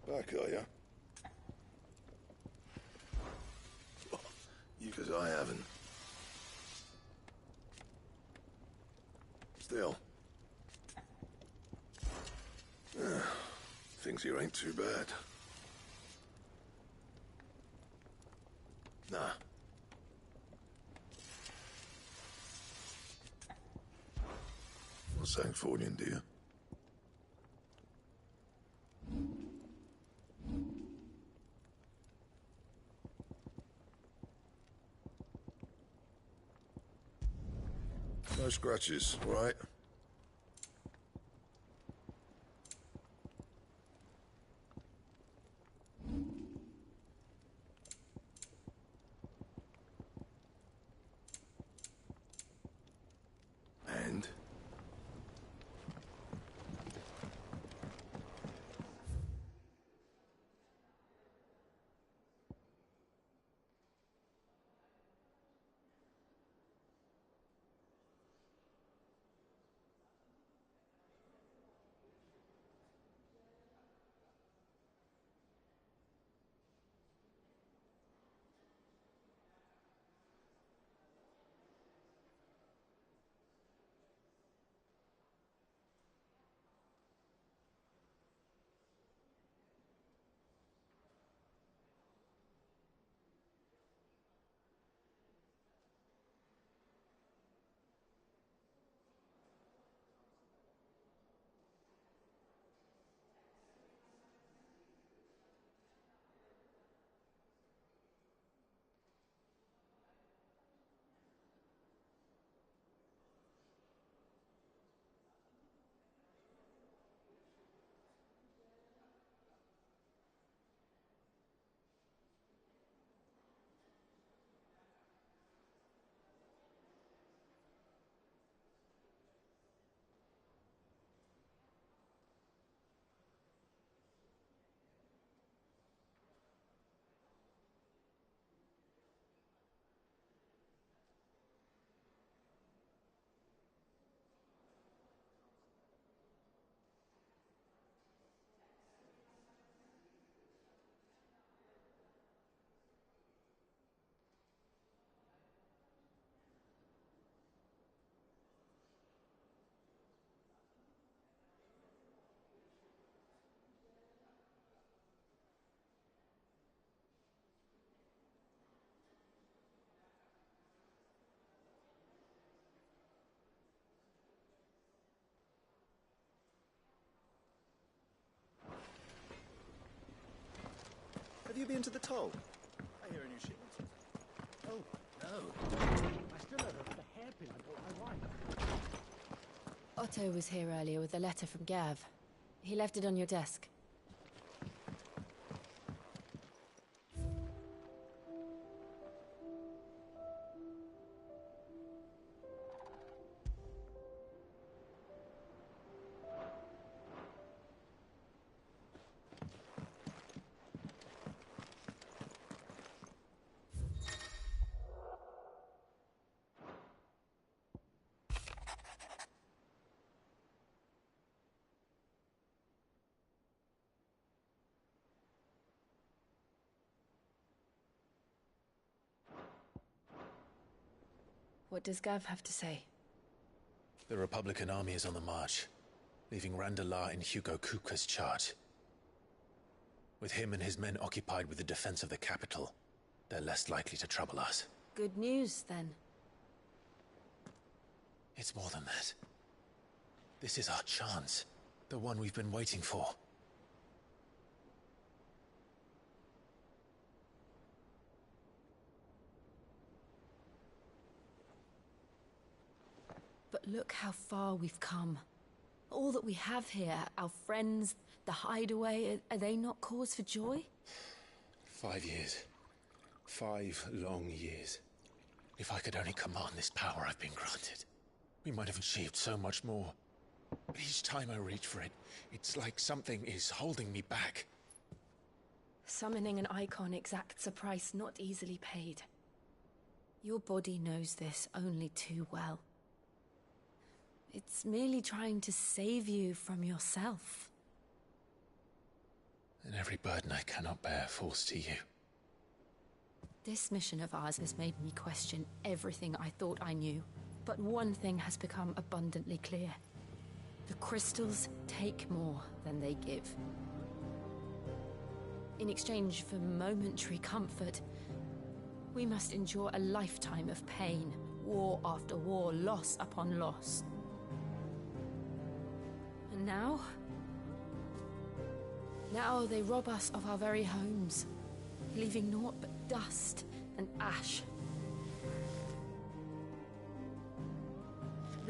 Back, are you? You, 'cause I haven't. Still. Things here ain't too bad. Nah. What's Sancfordian, dear? No scratches, all right? And? Have you been to the toll? I hear a new shipment. Oh, no. I still have the hairpin I bought my wife. Otto was here earlier with a letter from Gav. He left it on your desk. What does Gav have to say? The Republican army is on the march, leaving Randalar in Hugo Kupka's charge. With him and his men occupied with the defense of the capital, they're less likely to trouble us. Good news, then. It's more than that. This is our chance. The one we've been waiting for. But look how far we've come. All that we have here, our friends, the hideaway, are they not cause for joy? 5 years. 5 long years. If I could only command this power I've been granted, we might have achieved so much more. But each time I reach for it, it's like something is holding me back. Summoning an icon exacts a price not easily paid. Your body knows this only too well. It's merely trying to save you from yourself. And every burden I cannot bear falls to you. This mission of ours has made me question everything I thought I knew. But one thing has become abundantly clear. The crystals take more than they give. In exchange for momentary comfort, we must endure a lifetime of pain, war after war, loss upon loss. And now they rob us of our very homes, leaving naught but dust and ash.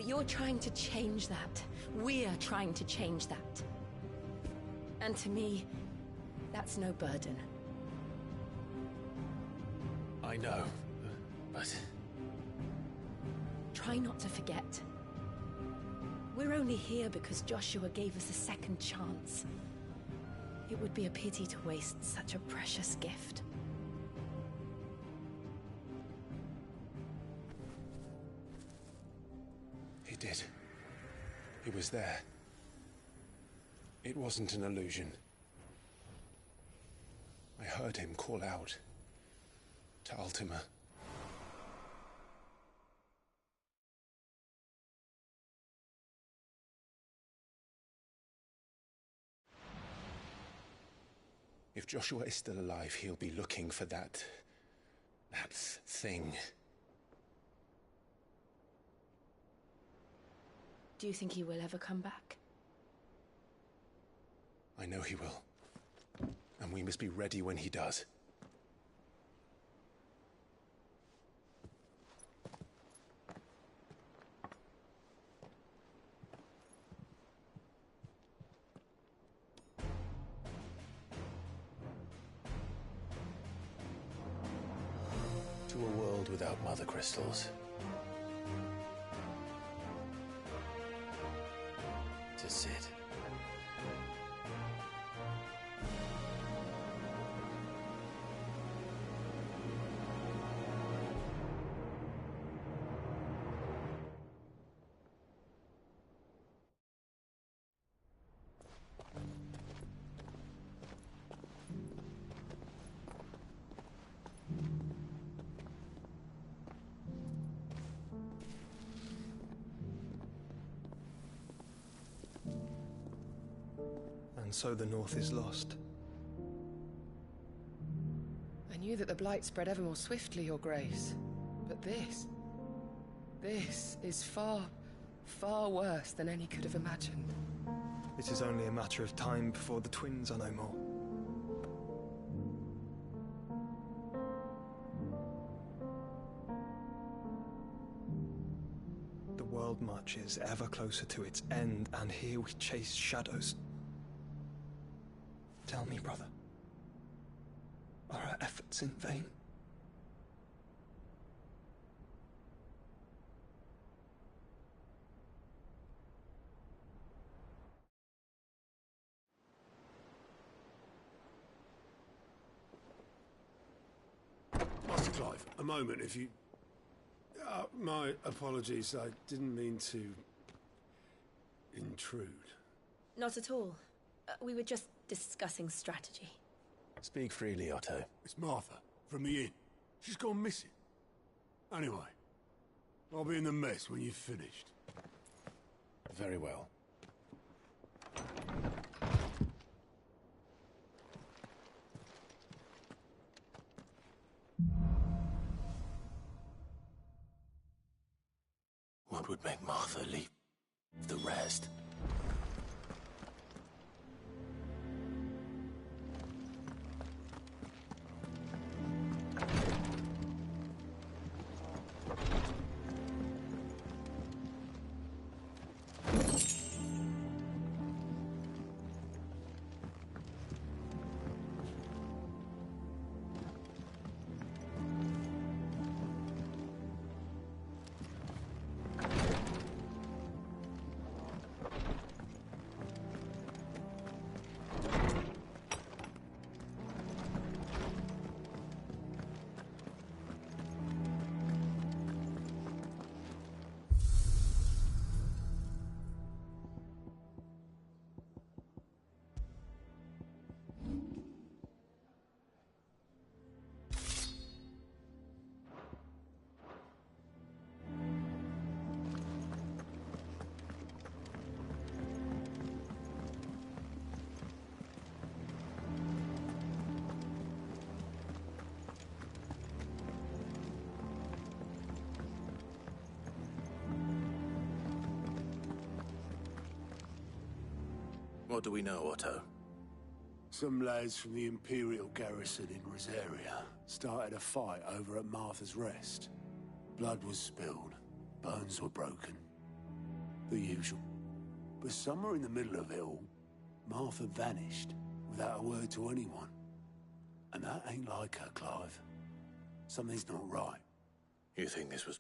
But you're trying to change that. We're trying to change that. And to me, that's no burden. I know, but... Try not to forget. We're only here because Joshua gave us a second chance. It would be a pity to waste such a precious gift. He did. He was there. It wasn't an illusion. I heard him call out to Ultima. If Joshua is still alive, he'll be looking for that thing. Do you think he will ever come back? I know he will. And we must be ready when he does. To a world without mother crystals. To Cid. And so the North is lost. I knew that the Blight spread ever more swiftly, Your Grace. But this is far, far worse than any could have imagined. It is only a matter of time before the twins are no more. The world marches ever closer to its end, and here we chase shadows. Tell me, brother, are our efforts in vain? Master Clive, a moment, if you... my apologies, I didn't mean to... intrude. Not at all. We were just discussing strategy. Speak freely, Otto. It's Martha, from the inn. She's gone missing. Anyway, I'll be in the mess when you've finished. Very well. What would make Martha leave the rest? What do we know, Otto? Some lads from the Imperial garrison in Rosaria started a fight over at Martha's Rest. Blood was spilled, bones were broken. The usual. But somewhere in the middle of it all, Martha vanished without a word to anyone. And that ain't like her, Clive. Something's not right. You think this was...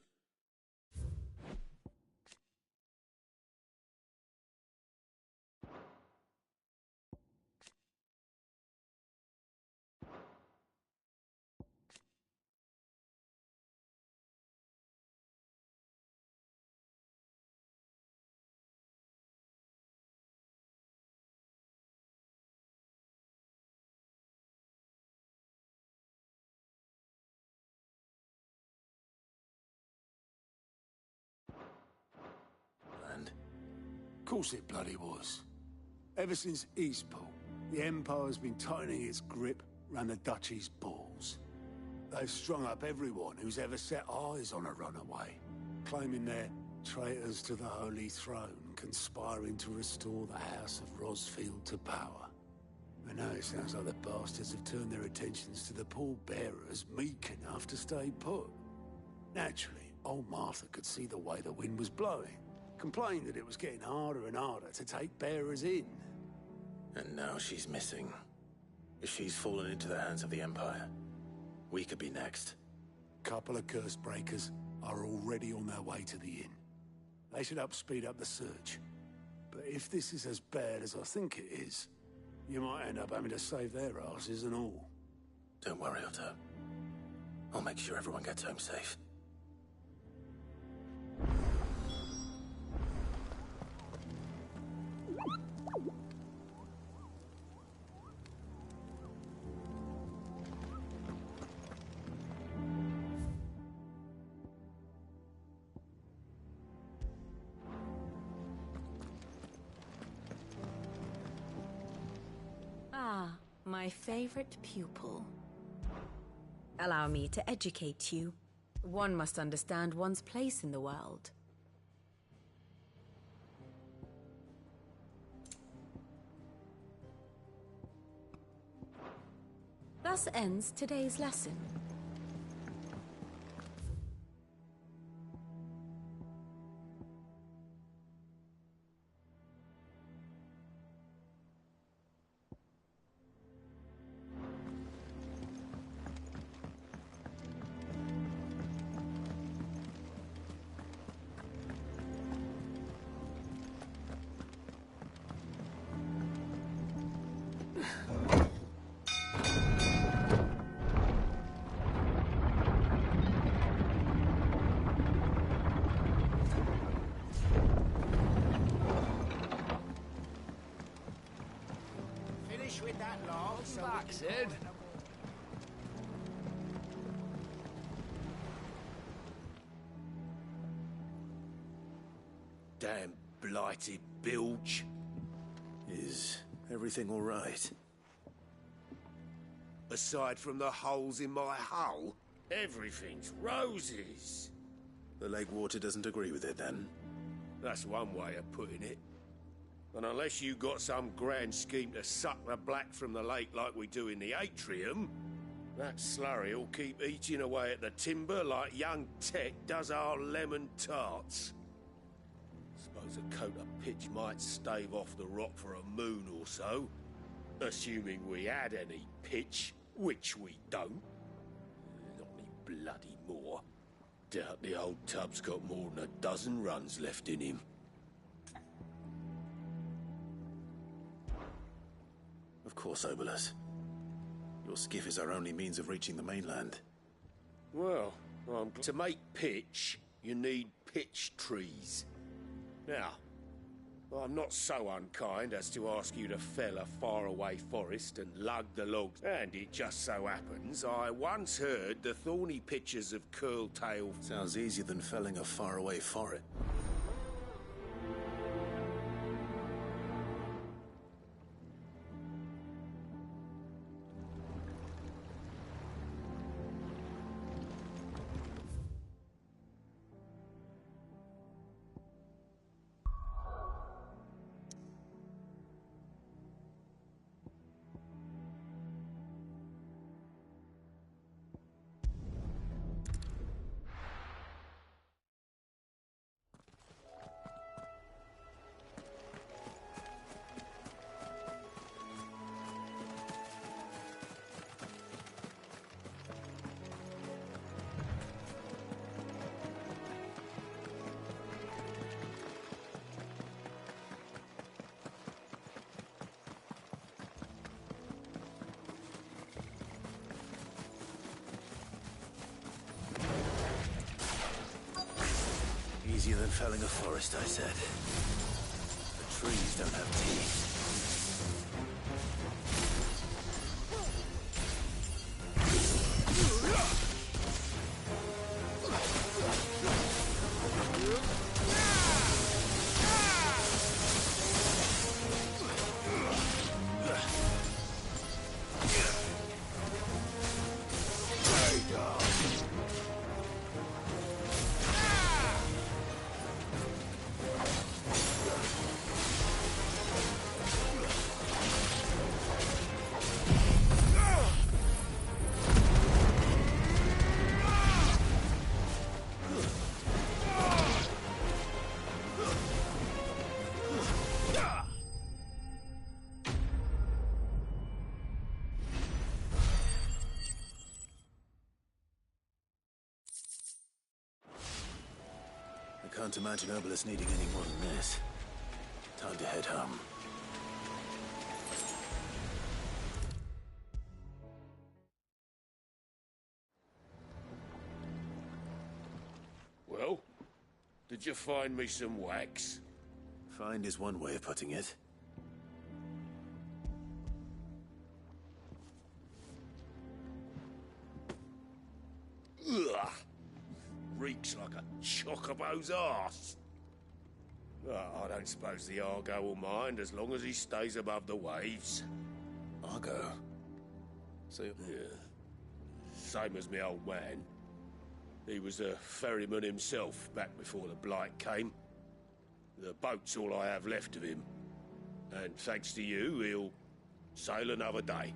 Of course it bloody was. Ever since Eastport, the Empire's been tightening its grip round the Duchy's balls. They've strung up everyone who's ever set eyes on a runaway, claiming they're traitors to the Holy Throne, conspiring to restore the House of Rosfield to power. And now it sounds like the bastards have turned their attentions to the pallbearers meek enough to stay put. Naturally, old Martha could see the way the wind was blowing. Complained that it was getting harder and harder to take bearers in. And now she's missing. If she's fallen into the hands of the Empire, we could be next. Couple of curse breakers are already on their way to the inn. They should help speed up the search. But if this is as bad as I think it is, you might end up having to save their asses and all. Don't worry, Otto. I'll make sure everyone gets home safe. My favorite pupil. Allow me to educate you. One must understand one's place in the world. Thus ends today's lesson. With that log, so back, Sid. Damn blighted bilge. Is everything all right? Aside from the holes in my hull, everything's roses. The lake water doesn't agree with it, then? That's one way of putting it. And unless you got some grand scheme to suck the black from the lake like we do in the atrium, that slurry'll keep eating away at the timber like young Tech does our lemon tarts. Suppose a coat of pitch might stave off the rock for a moon or so, assuming we had any pitch, which we don't. Not any bloody more. Doubt the old tub's got more than a dozen runs left in him. Of course, Obolus. Your skiff is our only means of reaching the mainland. Well, to make pitch, you need pitch trees. Now, I'm not so unkind as to ask you to fell a faraway forest and lug the logs. And it just so happens, I once heard the thorny pitches of Curltail. Sounds easier than felling a faraway forest. than felling a forest, I said. The trees don't have teeth. I can't imagine Obelisk needing any more than this. Time to head home. Well, did you find me some wax? Find is one way of putting it. Ugh! Reeks like a chocobo's arse. I don't suppose the Argo will mind as long as he stays above the waves. Argo? So... Yeah. Same as me old man. He was a ferryman himself back before the Blight came. The boat's all I have left of him. And thanks to you, he'll sail another day.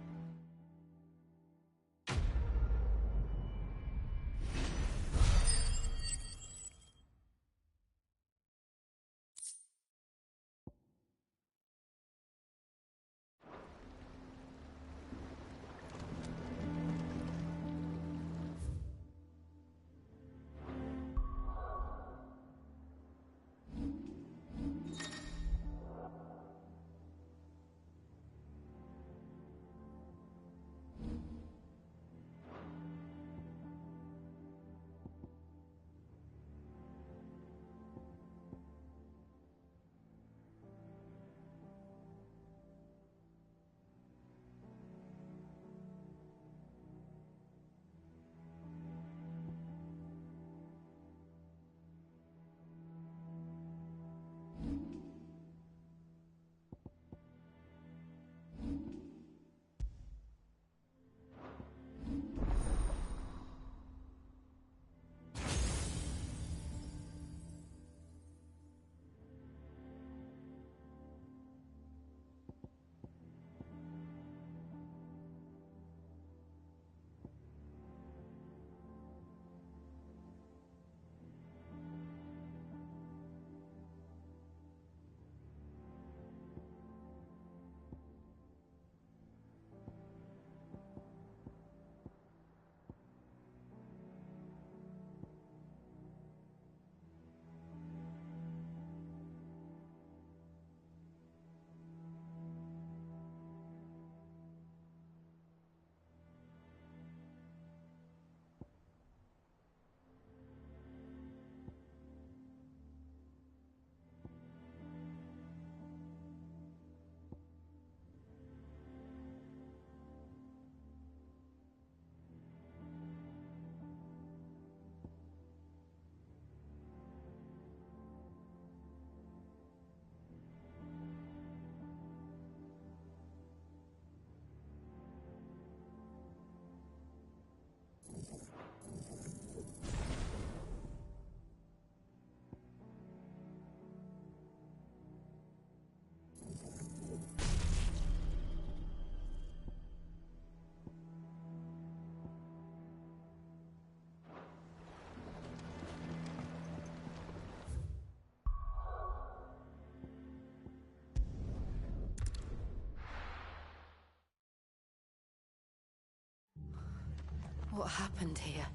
What happened here?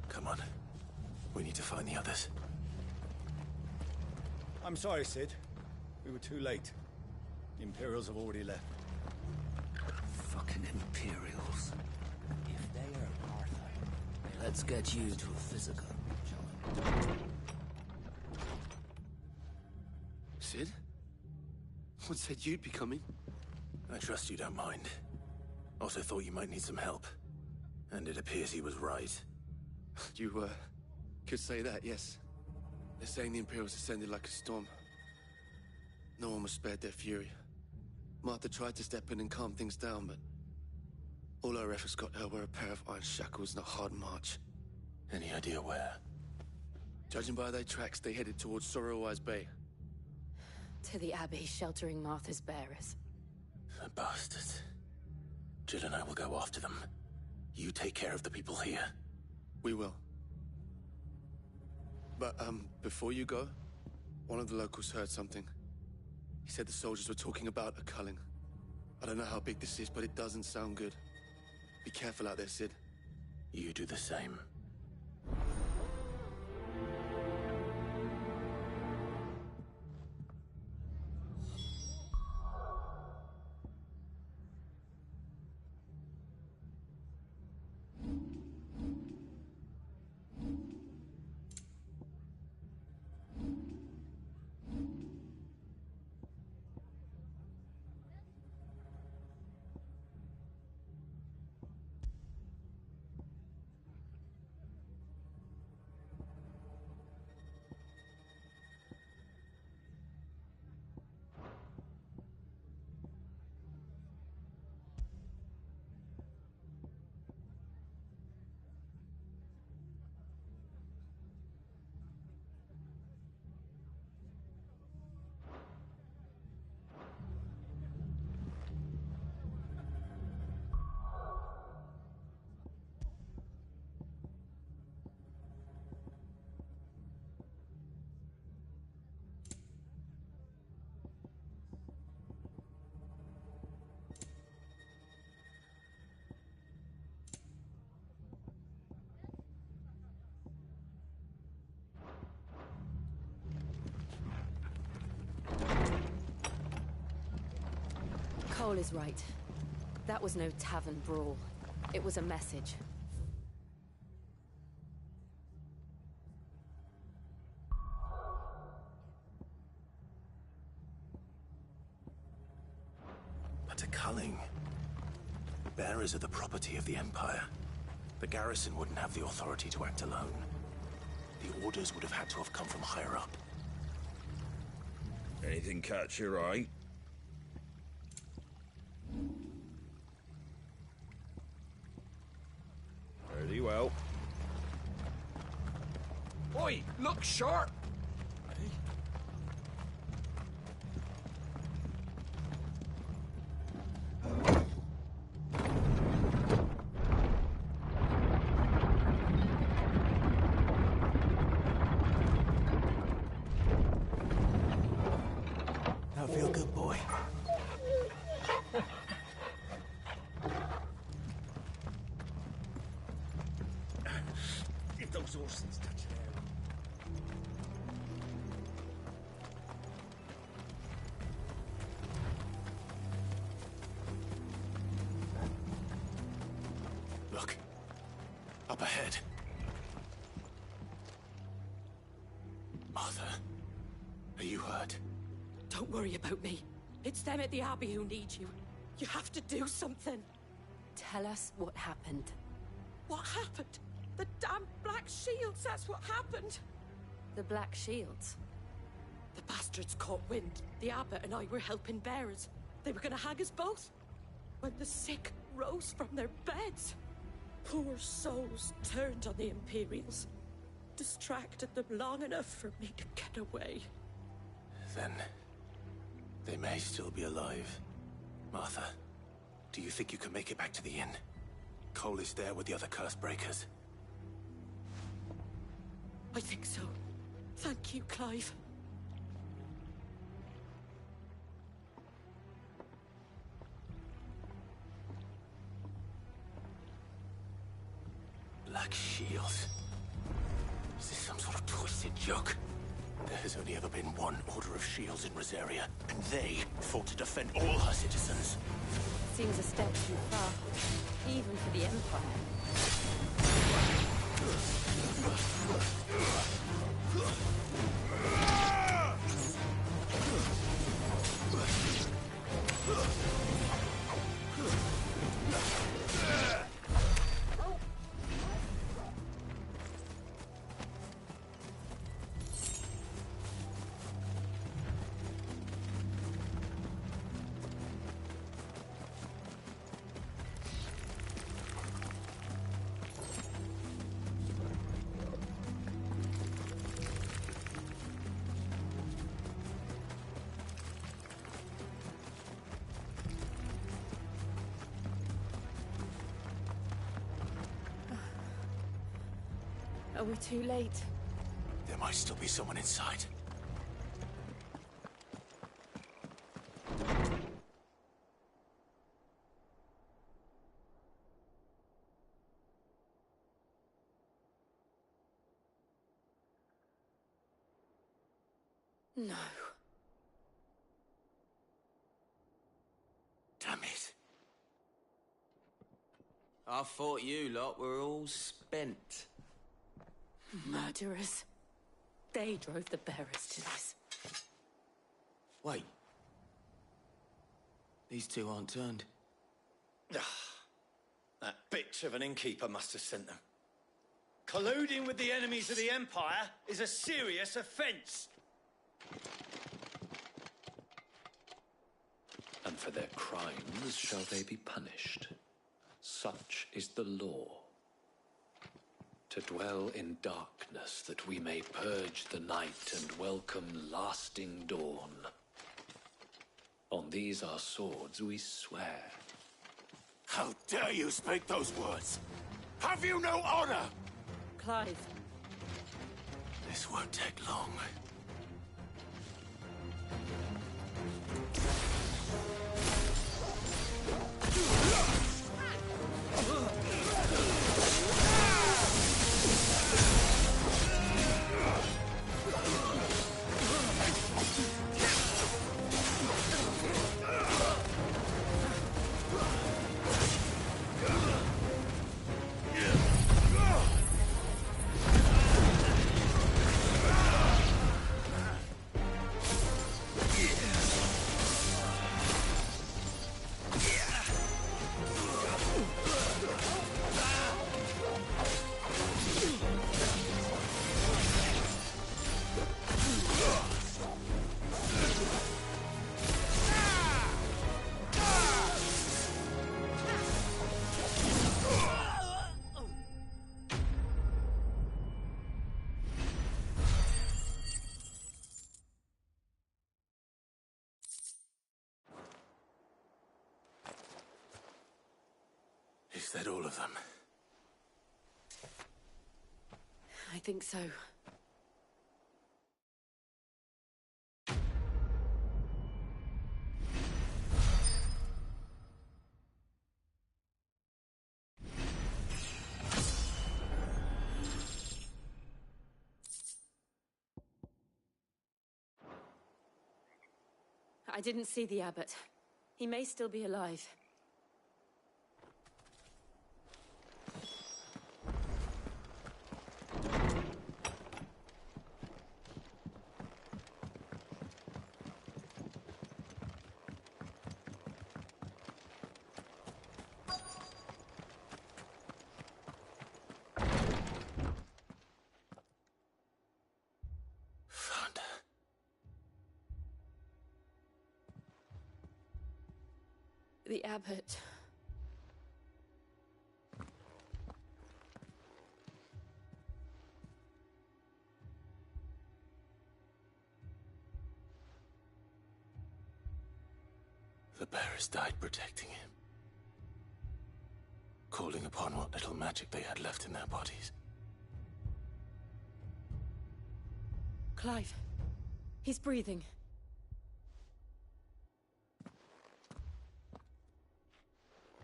Come on. We need to find the others. I'm sorry, Cid. We were too late. The Imperials have already left. Fucking Imperials. If they are Arthur, let's get you to a physical, shall we? Someone said you'd be coming. I trust you don't mind. Also thought you might need some help. And it appears he was right. You, could say that, yes. They're saying the Imperials ascended like a storm. No one was spared their fury. Martha tried to step in and calm things down, but all her efforts got her were a pair of iron shackles and a hard march. Any idea where? Judging by their tracks, they headed towards Sorrowwise Bay. To the Abbey, sheltering Martha's bearers. The bastards. Jill and I will go after them. You take care of the people here. We will. But, before you go, one of the locals heard something. He said the soldiers were talking about a culling. I don't know how big this is, but it doesn't sound good. Be careful out there, Sid. You do the same. Cole is right. That was no tavern brawl. It was a message. But a culling. Bearers are the property of the Empire. The garrison wouldn't have the authority to act alone. The orders would have had to have come from higher up. Anything catch your eye? Very well. Oi, look sharp! Now feel good, boy. If those horses touch an arrow. Look. Up ahead. Martha, are you hurt? Don't worry about me. It's them at the Abbey who need you. You have to do something. Tell us what happened. What happened? The damn Black Shields, that's what happened. The Black Shields? The bastards caught wind. The Abbot and I were helping bearers. They were gonna hang us both. When the sick rose from their beds, poor souls turned on the Imperials. Distracted them long enough for me to get away. Then they may still be alive. Martha, do you think you can make it back to the inn? Cole is there with the other curse breakers. I think so. Thank you, Clive. Black Shields. Is this some sort of twisted joke? There has only ever been one Order of Shields in Rosaria, and they fought to defend all her citizens. Seems a step too far, even for the Empire. Are we too late? There might still be someone inside. No. Damn it. I thought you lot were all spent. Murderers. They drove the bearers to this. Wait. These two aren't turned. That bitch of an innkeeper must have sent them. Colluding with the enemies of the Empire is a serious offence. And for their crimes shall they be punished. Such is the law. To dwell in darkness, that we may purge the night and welcome lasting dawn. On these our swords we swear. How dare you speak those words? Have you no honor? Clive. This won't take long. Is that all of them? I think so. I didn't see the abbot. He may still be alive. The abbot. The bearers died protecting him. Calling upon what little magic they had left in their bodies. Clive. He's breathing.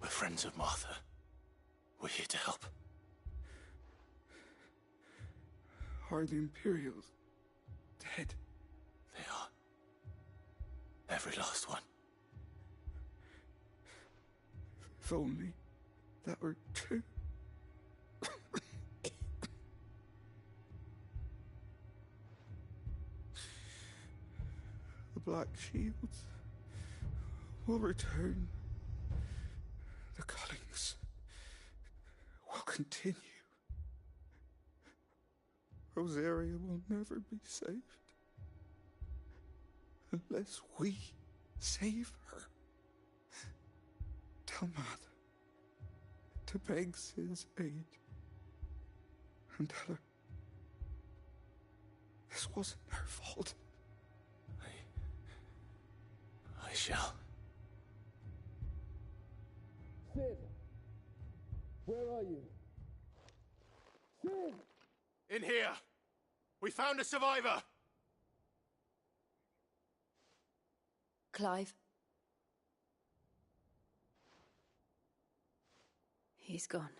We're friends of Martha. We're here to help. Are the Imperials dead? They are. Every last one. If only that were true. The Black Shields will return. The cullings will continue. Rosaria will never be saved unless we save her. Tell Mother to beg Sid's aid and tell her this wasn't her fault. I shall. Sid! Where are you? Sid! In here! We found a survivor! Clive. He's gone.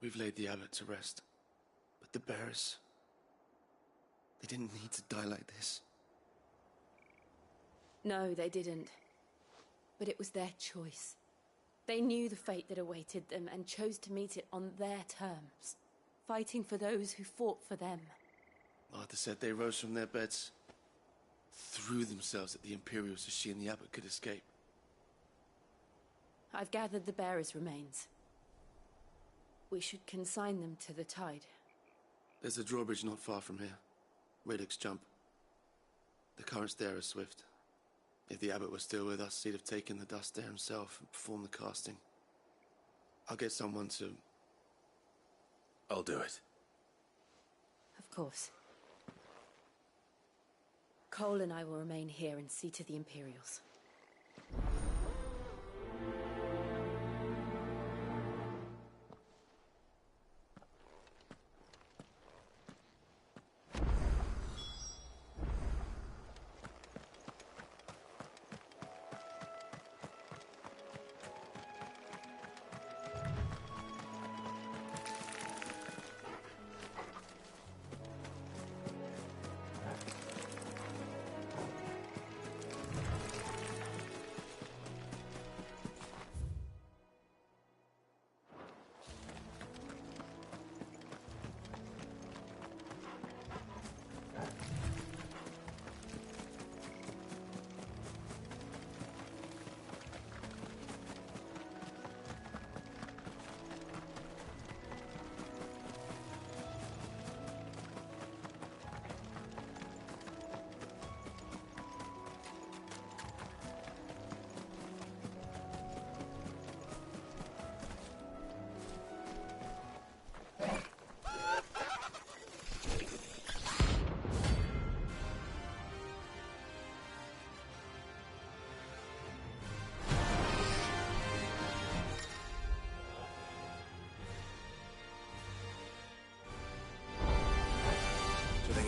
We've laid the abbot to rest. But the bearers... they didn't need to die like this. No, they didn't. But it was their choice. They knew the fate that awaited them and chose to meet it on their terms, fighting for those who fought for them. Martha said they rose from their beds, threw themselves at the Imperials so she and the abbot could escape. I've gathered the bearers' remains. We should consign them to the tide. There's a drawbridge not far from here. Radix Jump. The currents there are swift. If the abbot was still with us, he'd have taken the dust there himself and performed the casting. I'll get someone to... I'll do it. Of course. Cole and I will remain here and see to the Imperials.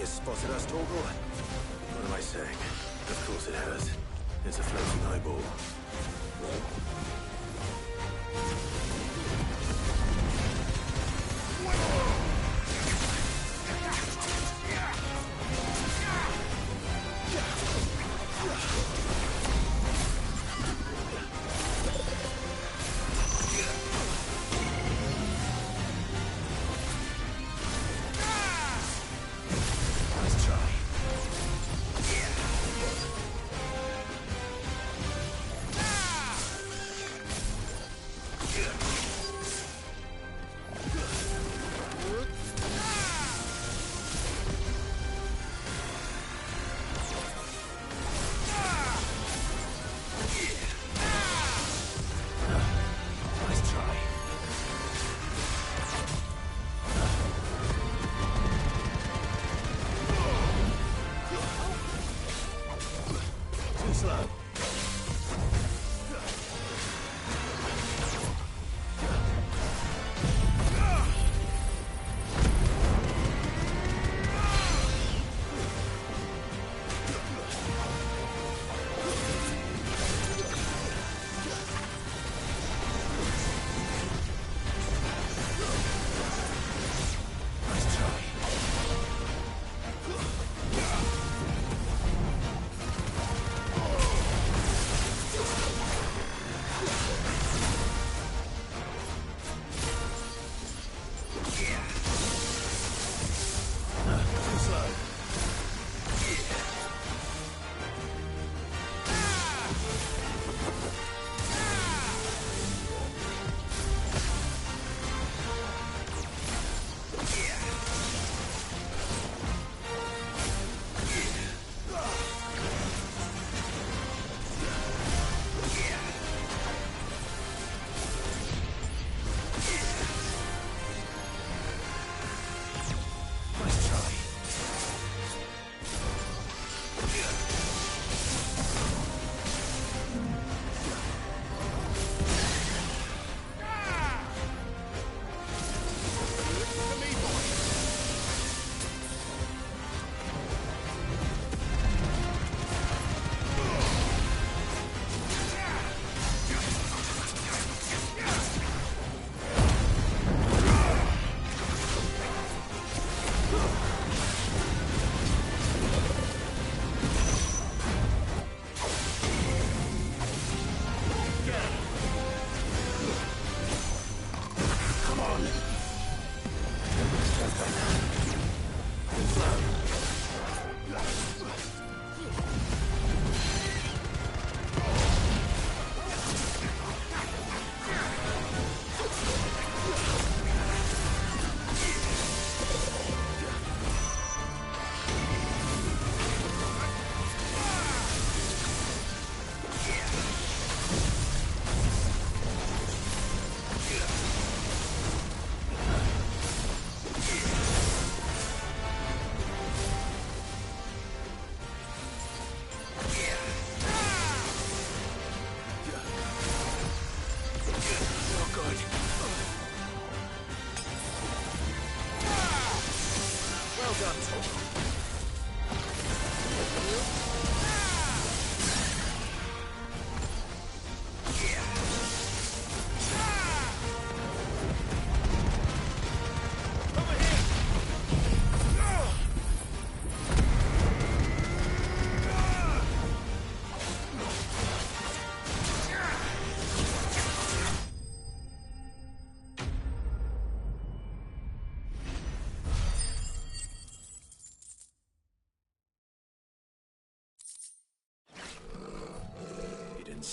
It's spotted us, Torgal? What am I saying? Of course it has. It's a floating eyeball. Yeah!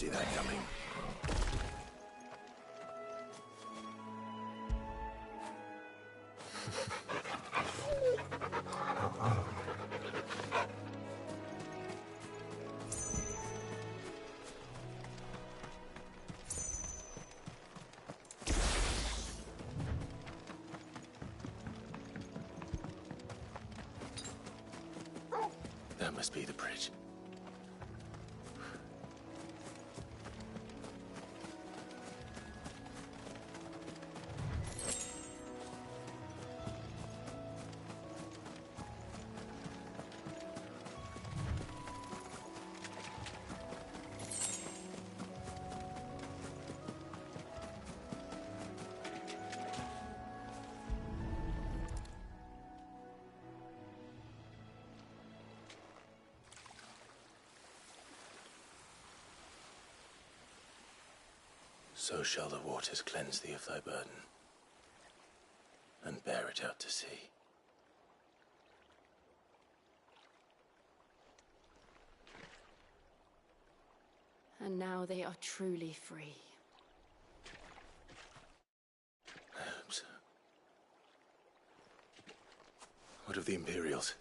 see that coming. That must be the bridge. So shall the waters cleanse thee of thy burden, and bear it out to sea. And now they are truly free. I hope so. What of the Imperials?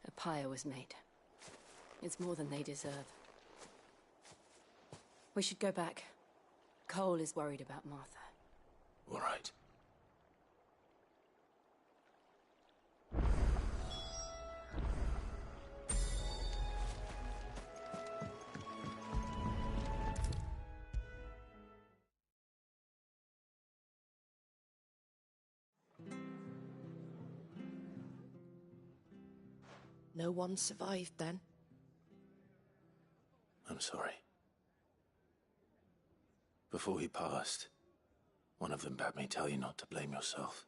A pyre was made. It's more than they deserve. We should go back. Cole is worried about Martha. All right. No one survived then? I'm sorry. Before he passed, one of them bade me tell you not to blame yourself.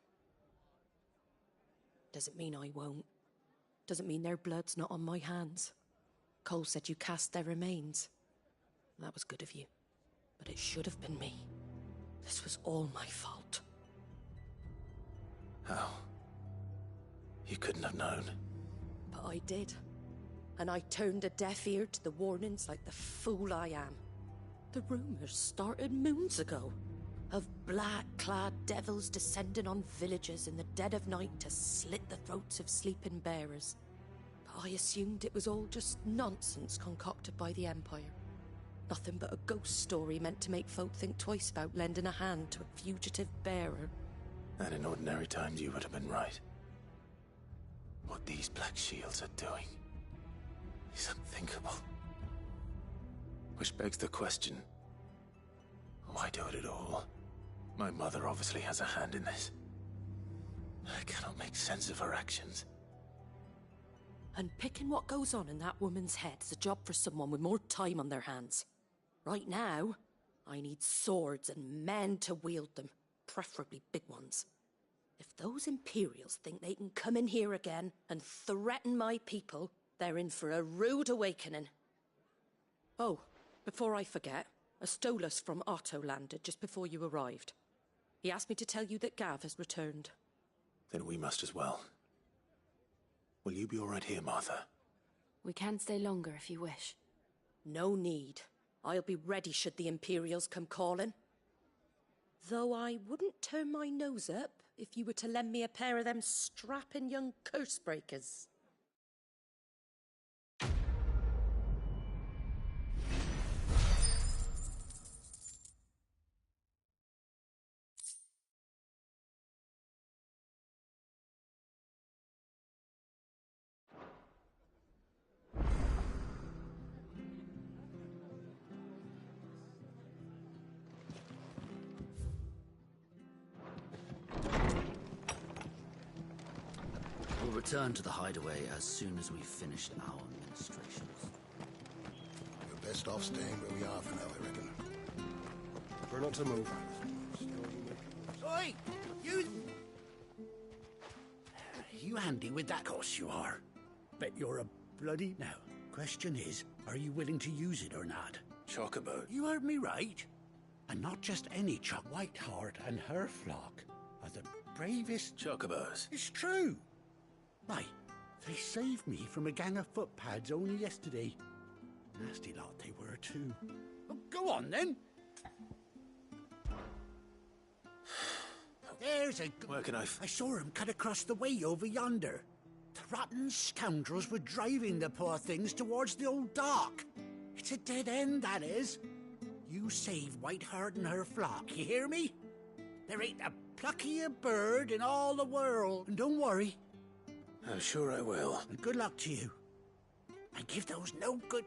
Doesn't mean I won't. Doesn't mean their blood's not on my hands. Cole said you cast their remains. That was good of you. But it should have been me. This was all my fault. How? You couldn't have known. But I did. And I turned a deaf ear to the warnings like the fool I am. The rumors started moons ago. Of black-clad devils descending on villages in the dead of night to slit the throats of sleeping bearers. But I assumed it was all just nonsense concocted by the Empire. Nothing but a ghost story meant to make folk think twice about lending a hand to a fugitive bearer. And in ordinary times you would have been right. What these Black Shields are doing is unthinkable. Which begs the question, why do it at all? My mother obviously has a hand in this. I cannot make sense of her actions. And picking what goes on in that woman's head is a job for someone with more time on their hands. Right now, I need swords and men to wield them, preferably big ones. If those Imperials think they can come in here again and threaten my people, they're in for a rude awakening. Oh, before I forget, Astolas from Otto landed just before you arrived. He asked me to tell you that Gav has returned. Then we must as well. Will you be all right here, Martha? We can stay longer if you wish. No need. I'll be ready should the Imperials come calling. Though I wouldn't turn my nose up if you were to lend me a pair of them strapping young curse breakers. We'll return to the hideaway as soon as we've finished our ministrations. We're best off staying where we are for now, I reckon. We're not to move. Oi! You handy with that? Of course you are. Bet you're a bloody... Now, question is, are you willing to use it or not? Chocobo. You heard me right. And not just any choc. Whiteheart and her flock are the bravest... Chocobos. It's true. Right, they saved me from a gang of footpads only yesterday. Nasty lot they were, too. Oh, go on, then. There's a... Where can I... I saw him cut across the way over yonder. The rotten scoundrels were driving the poor things towards the old dock. It's a dead end, that is. You save Whiteheart and her flock, you hear me? There ain't a pluckier bird in all the world. And don't worry. I'm sure I will. And good luck to you. And give those no good...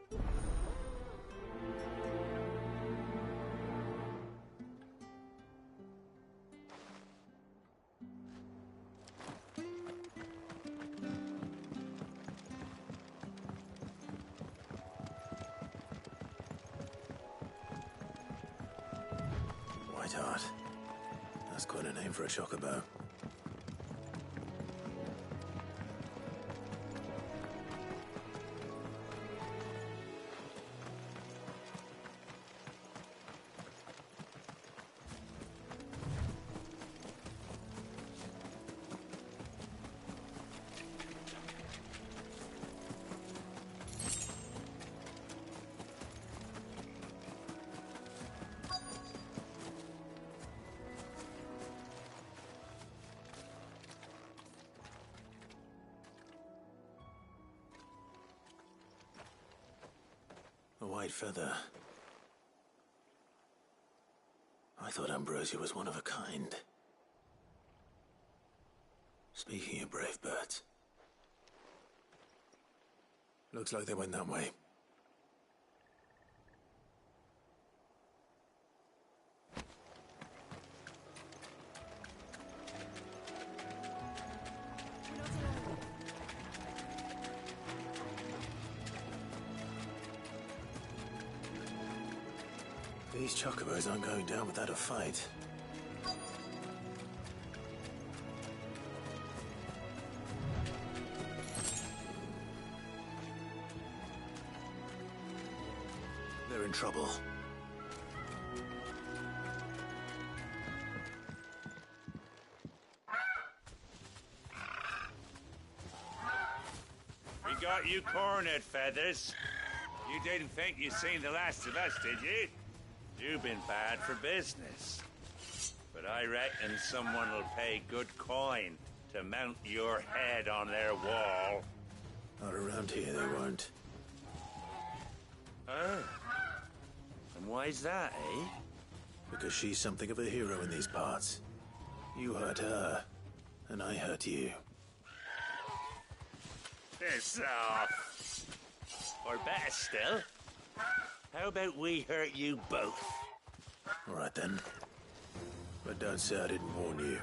Whiteheart. That's quite a name for a chocobo. A white feather. I thought Ambrosia was one of a kind. Speaking of brave birds, looks like they went that way. These chocobos aren't going down without a fight. They're in trouble. We got you cornered, Feathers. You didn't think you'd seen the last of us, did you? You've been bad for business. But I reckon someone will pay good coin to mount your head on their wall. Not around here, they won't. Oh. And why's that, eh? Because she's something of a hero in these parts. You hurt her, and I hurt you. Piss off. Or better still, how about we hurt you both? All right, then. But don't say I didn't warn you.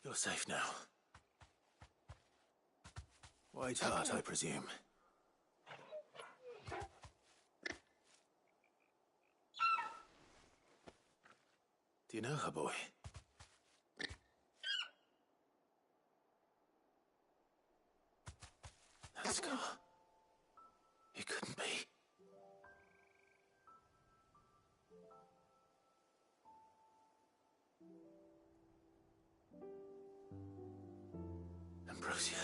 You're safe now. White Hart, I presume. Do you know her, boy? That scar. It couldn't be. Ambrosia.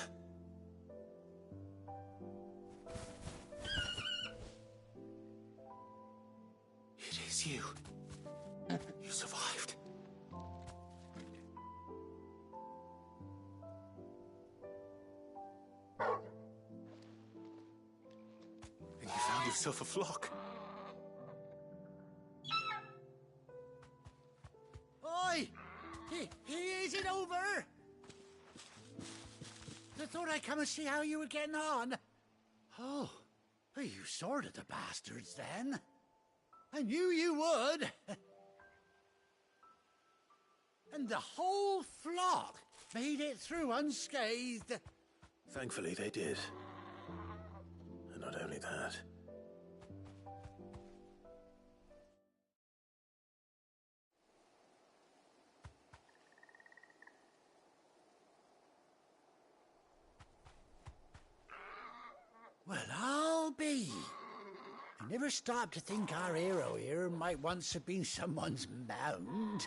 It is you. You survived. And you found yourself a flock. Oi! Is it over? I thought I'd come and see how you were getting on. Oh, well, you sorted the bastards then. I knew you would. And the whole flock made it through unscathed. Thankfully, they did. And not only that. Well, I'll be. I never stopped to think our hero here might once have been someone's mount.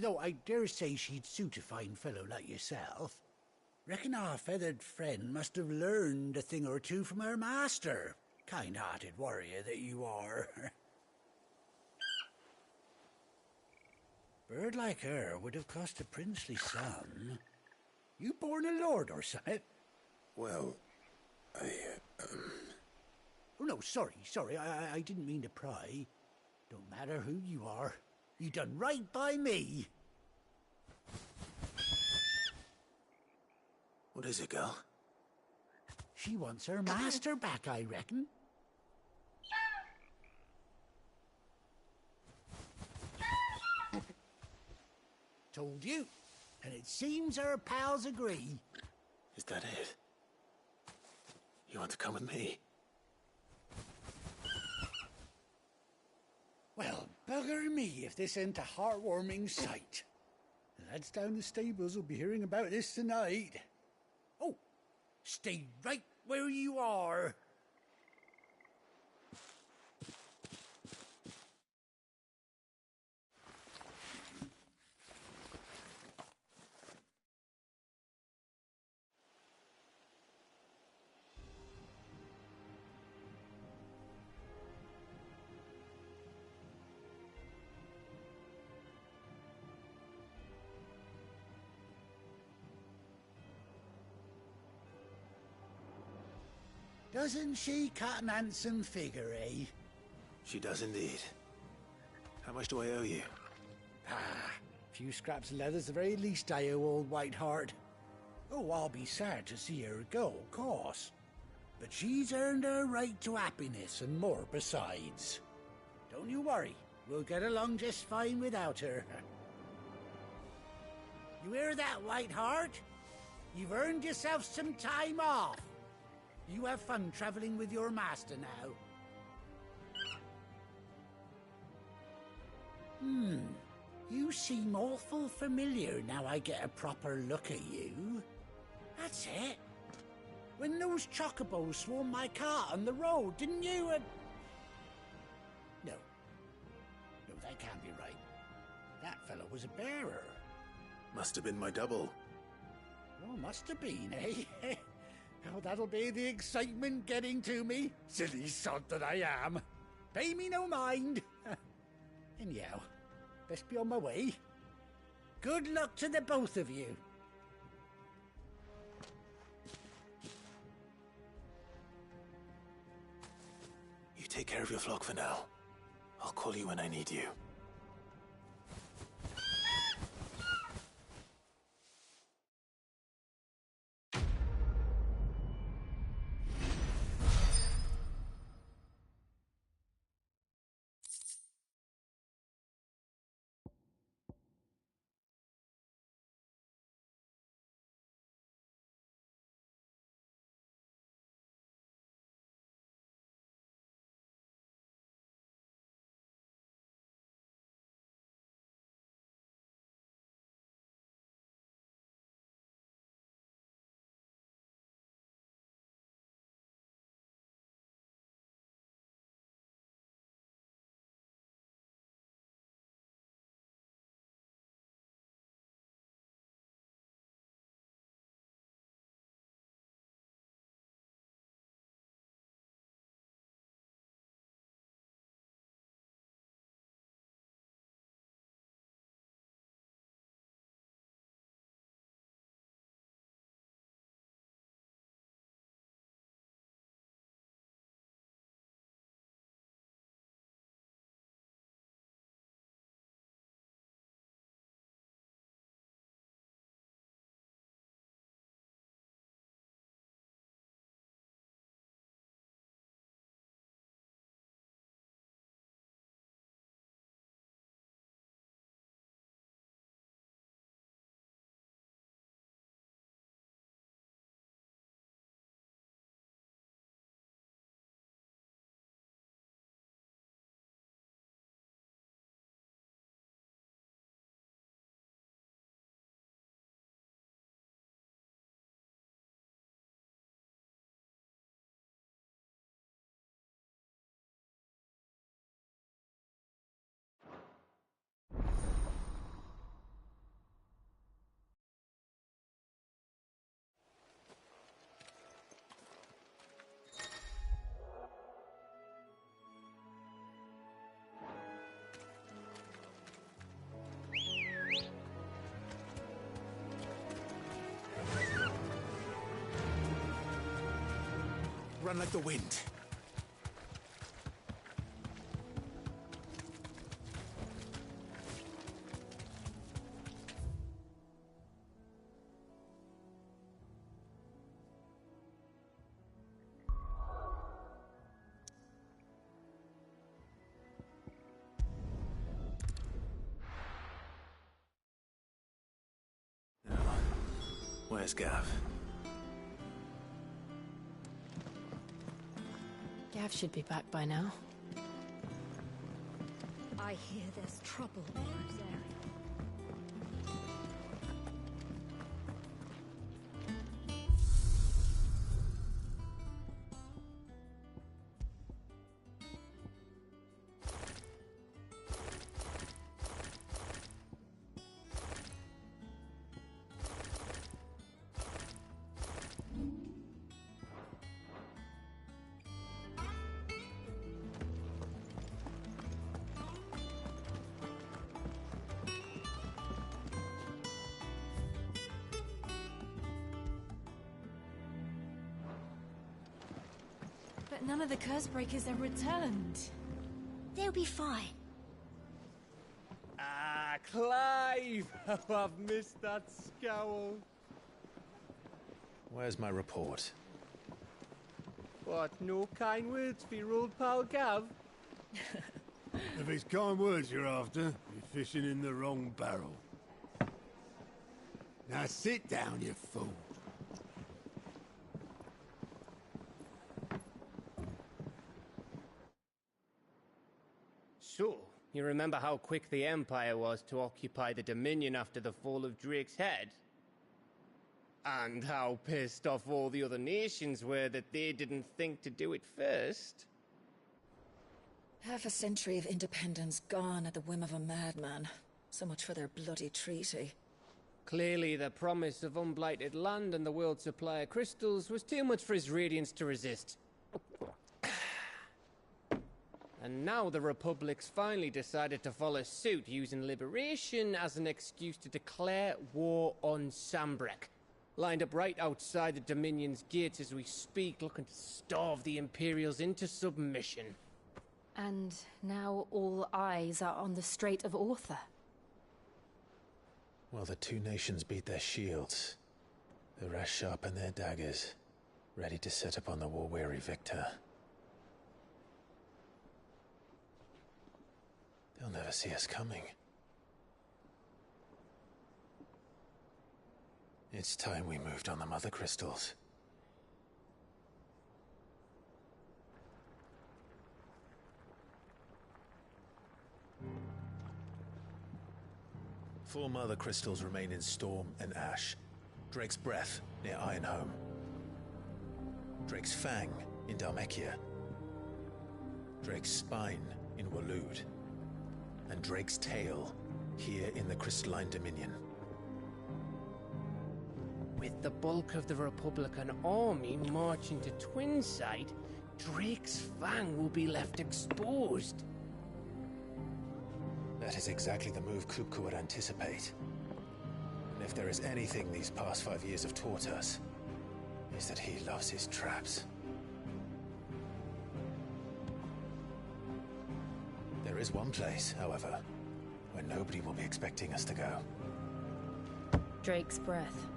Though I dare say she'd suit a fine fellow like yourself. Reckon our feathered friend must have learned a thing or two from her master. Kind-hearted warrior that you are. Bird like her would have cost a princely sum. You born a lord or something? Well, Oh, no, sorry, I didn't mean to pry. Don't matter who you are. You done right by me. What is it, girl? She wants her master back, I reckon. Told you. And it seems her pals agree. Is that it? You want to come with me? Well, bugger me if this ain't a heartwarming sight. The lads down the stables will be hearing about this tonight. Oh, stay right where you are. Doesn't she cut an handsome figure, eh? She does indeed. How much do I owe you? Ah, a few scraps of leather's the very least I owe old White Hart. Oh, I'll be sad to see her go, of course. But she's earned her right to happiness and more besides. Don't you worry, we'll get along just fine without her. You hear that, White Hart? You've earned yourself some time off. You have fun traveling with your master now. You seem awful familiar now I get a proper look at you. That's it. When those chocobos swarmed my cart on the road, didn't you? No, that can't be right. That fellow was a bearer. Must have been my double. Oh, must have been, eh? Oh, that'll be the excitement getting to me. Silly sod that I am. Pay me no mind. Anyhow, best be on my way. Good luck to the both of you. You take care of your flock for now. I'll call you when I need you. run like the wind. Now, where's Gav? Gav should be back by now. I hear there's trouble in this area. But none of the curse breakers have returned. They'll be fine. Ah, Clive! How I've missed that scowl. Where's my report? What, no kind words for your old pal Gav? If it's kind words you're after, you're fishing in the wrong barrel. Now sit down, you fool. So, you remember how quick the Empire was to occupy the Dominion after the fall of Drake's head? And how pissed off all the other nations were that they didn't think to do it first? Half a century of independence gone at the whim of a madman. So much for their bloody treaty. Clearly, the promise of unblighted land and the world's supply of crystals was too much for his radiance to resist. And now the Republic's finally decided to follow suit, using liberation as an excuse to declare war on Sambrek. Lined up right outside the Dominion's gates as we speak, looking to starve the Imperials into submission. And now all eyes are on the Strait of Author. Well, the two nations beat their shields. The rest sharpen their daggers, ready to set upon the war-weary victor. They'll never see us coming. It's time we moved on the Mother Crystals. Four Mother Crystals remain in Storm and Ash. Drake's Breath near Ironhome. Drake's Fang in Dhalmekia. Drake's Spine in Waloed. And Drake's Tail here in the Crystalline Dominion. With the bulk of the Republican army marching to Twinside, Drake's Fang will be left exposed. That is exactly the move Kupka would anticipate. And if there is anything these past 5 years have taught us, is that he loves his traps. There is one place, however, where nobody will be expecting us to go. Drake's Breath.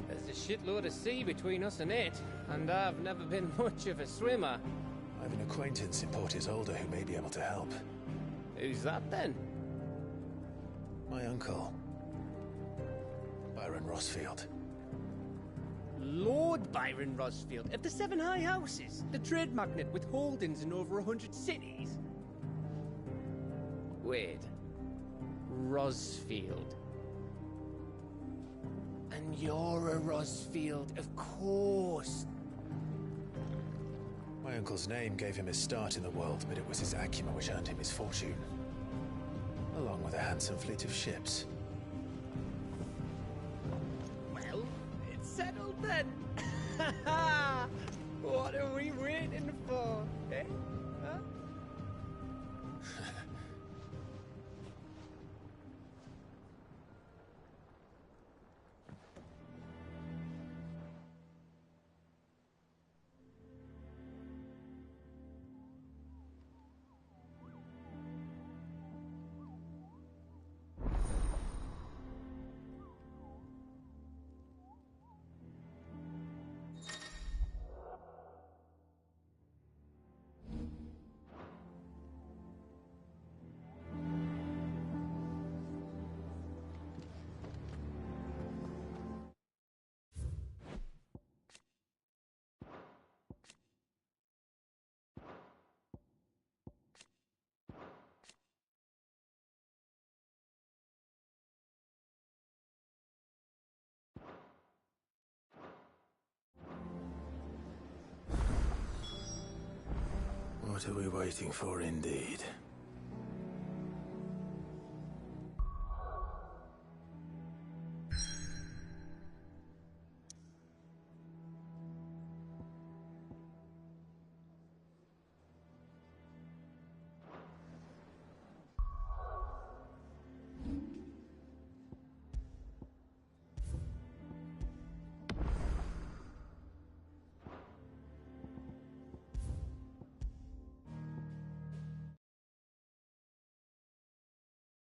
There's a shitload of sea between us and it, and I've never been much of a swimmer. I have an acquaintance in Port Isolde who may be able to help. Who's that then? My uncle, Byron Rosfield. Lord Byron Rosfield of the Seven High Houses, the trade magnate with holdings in over 100 cities. Wait, Rosfield. And you're a Rosfield, of course. My uncle's name gave him his start in the world, but it was his acumen which earned him his fortune. Along with a handsome fleet of ships. Well, it's settled then. What are we waiting for, eh? Huh? What are we waiting for, indeed?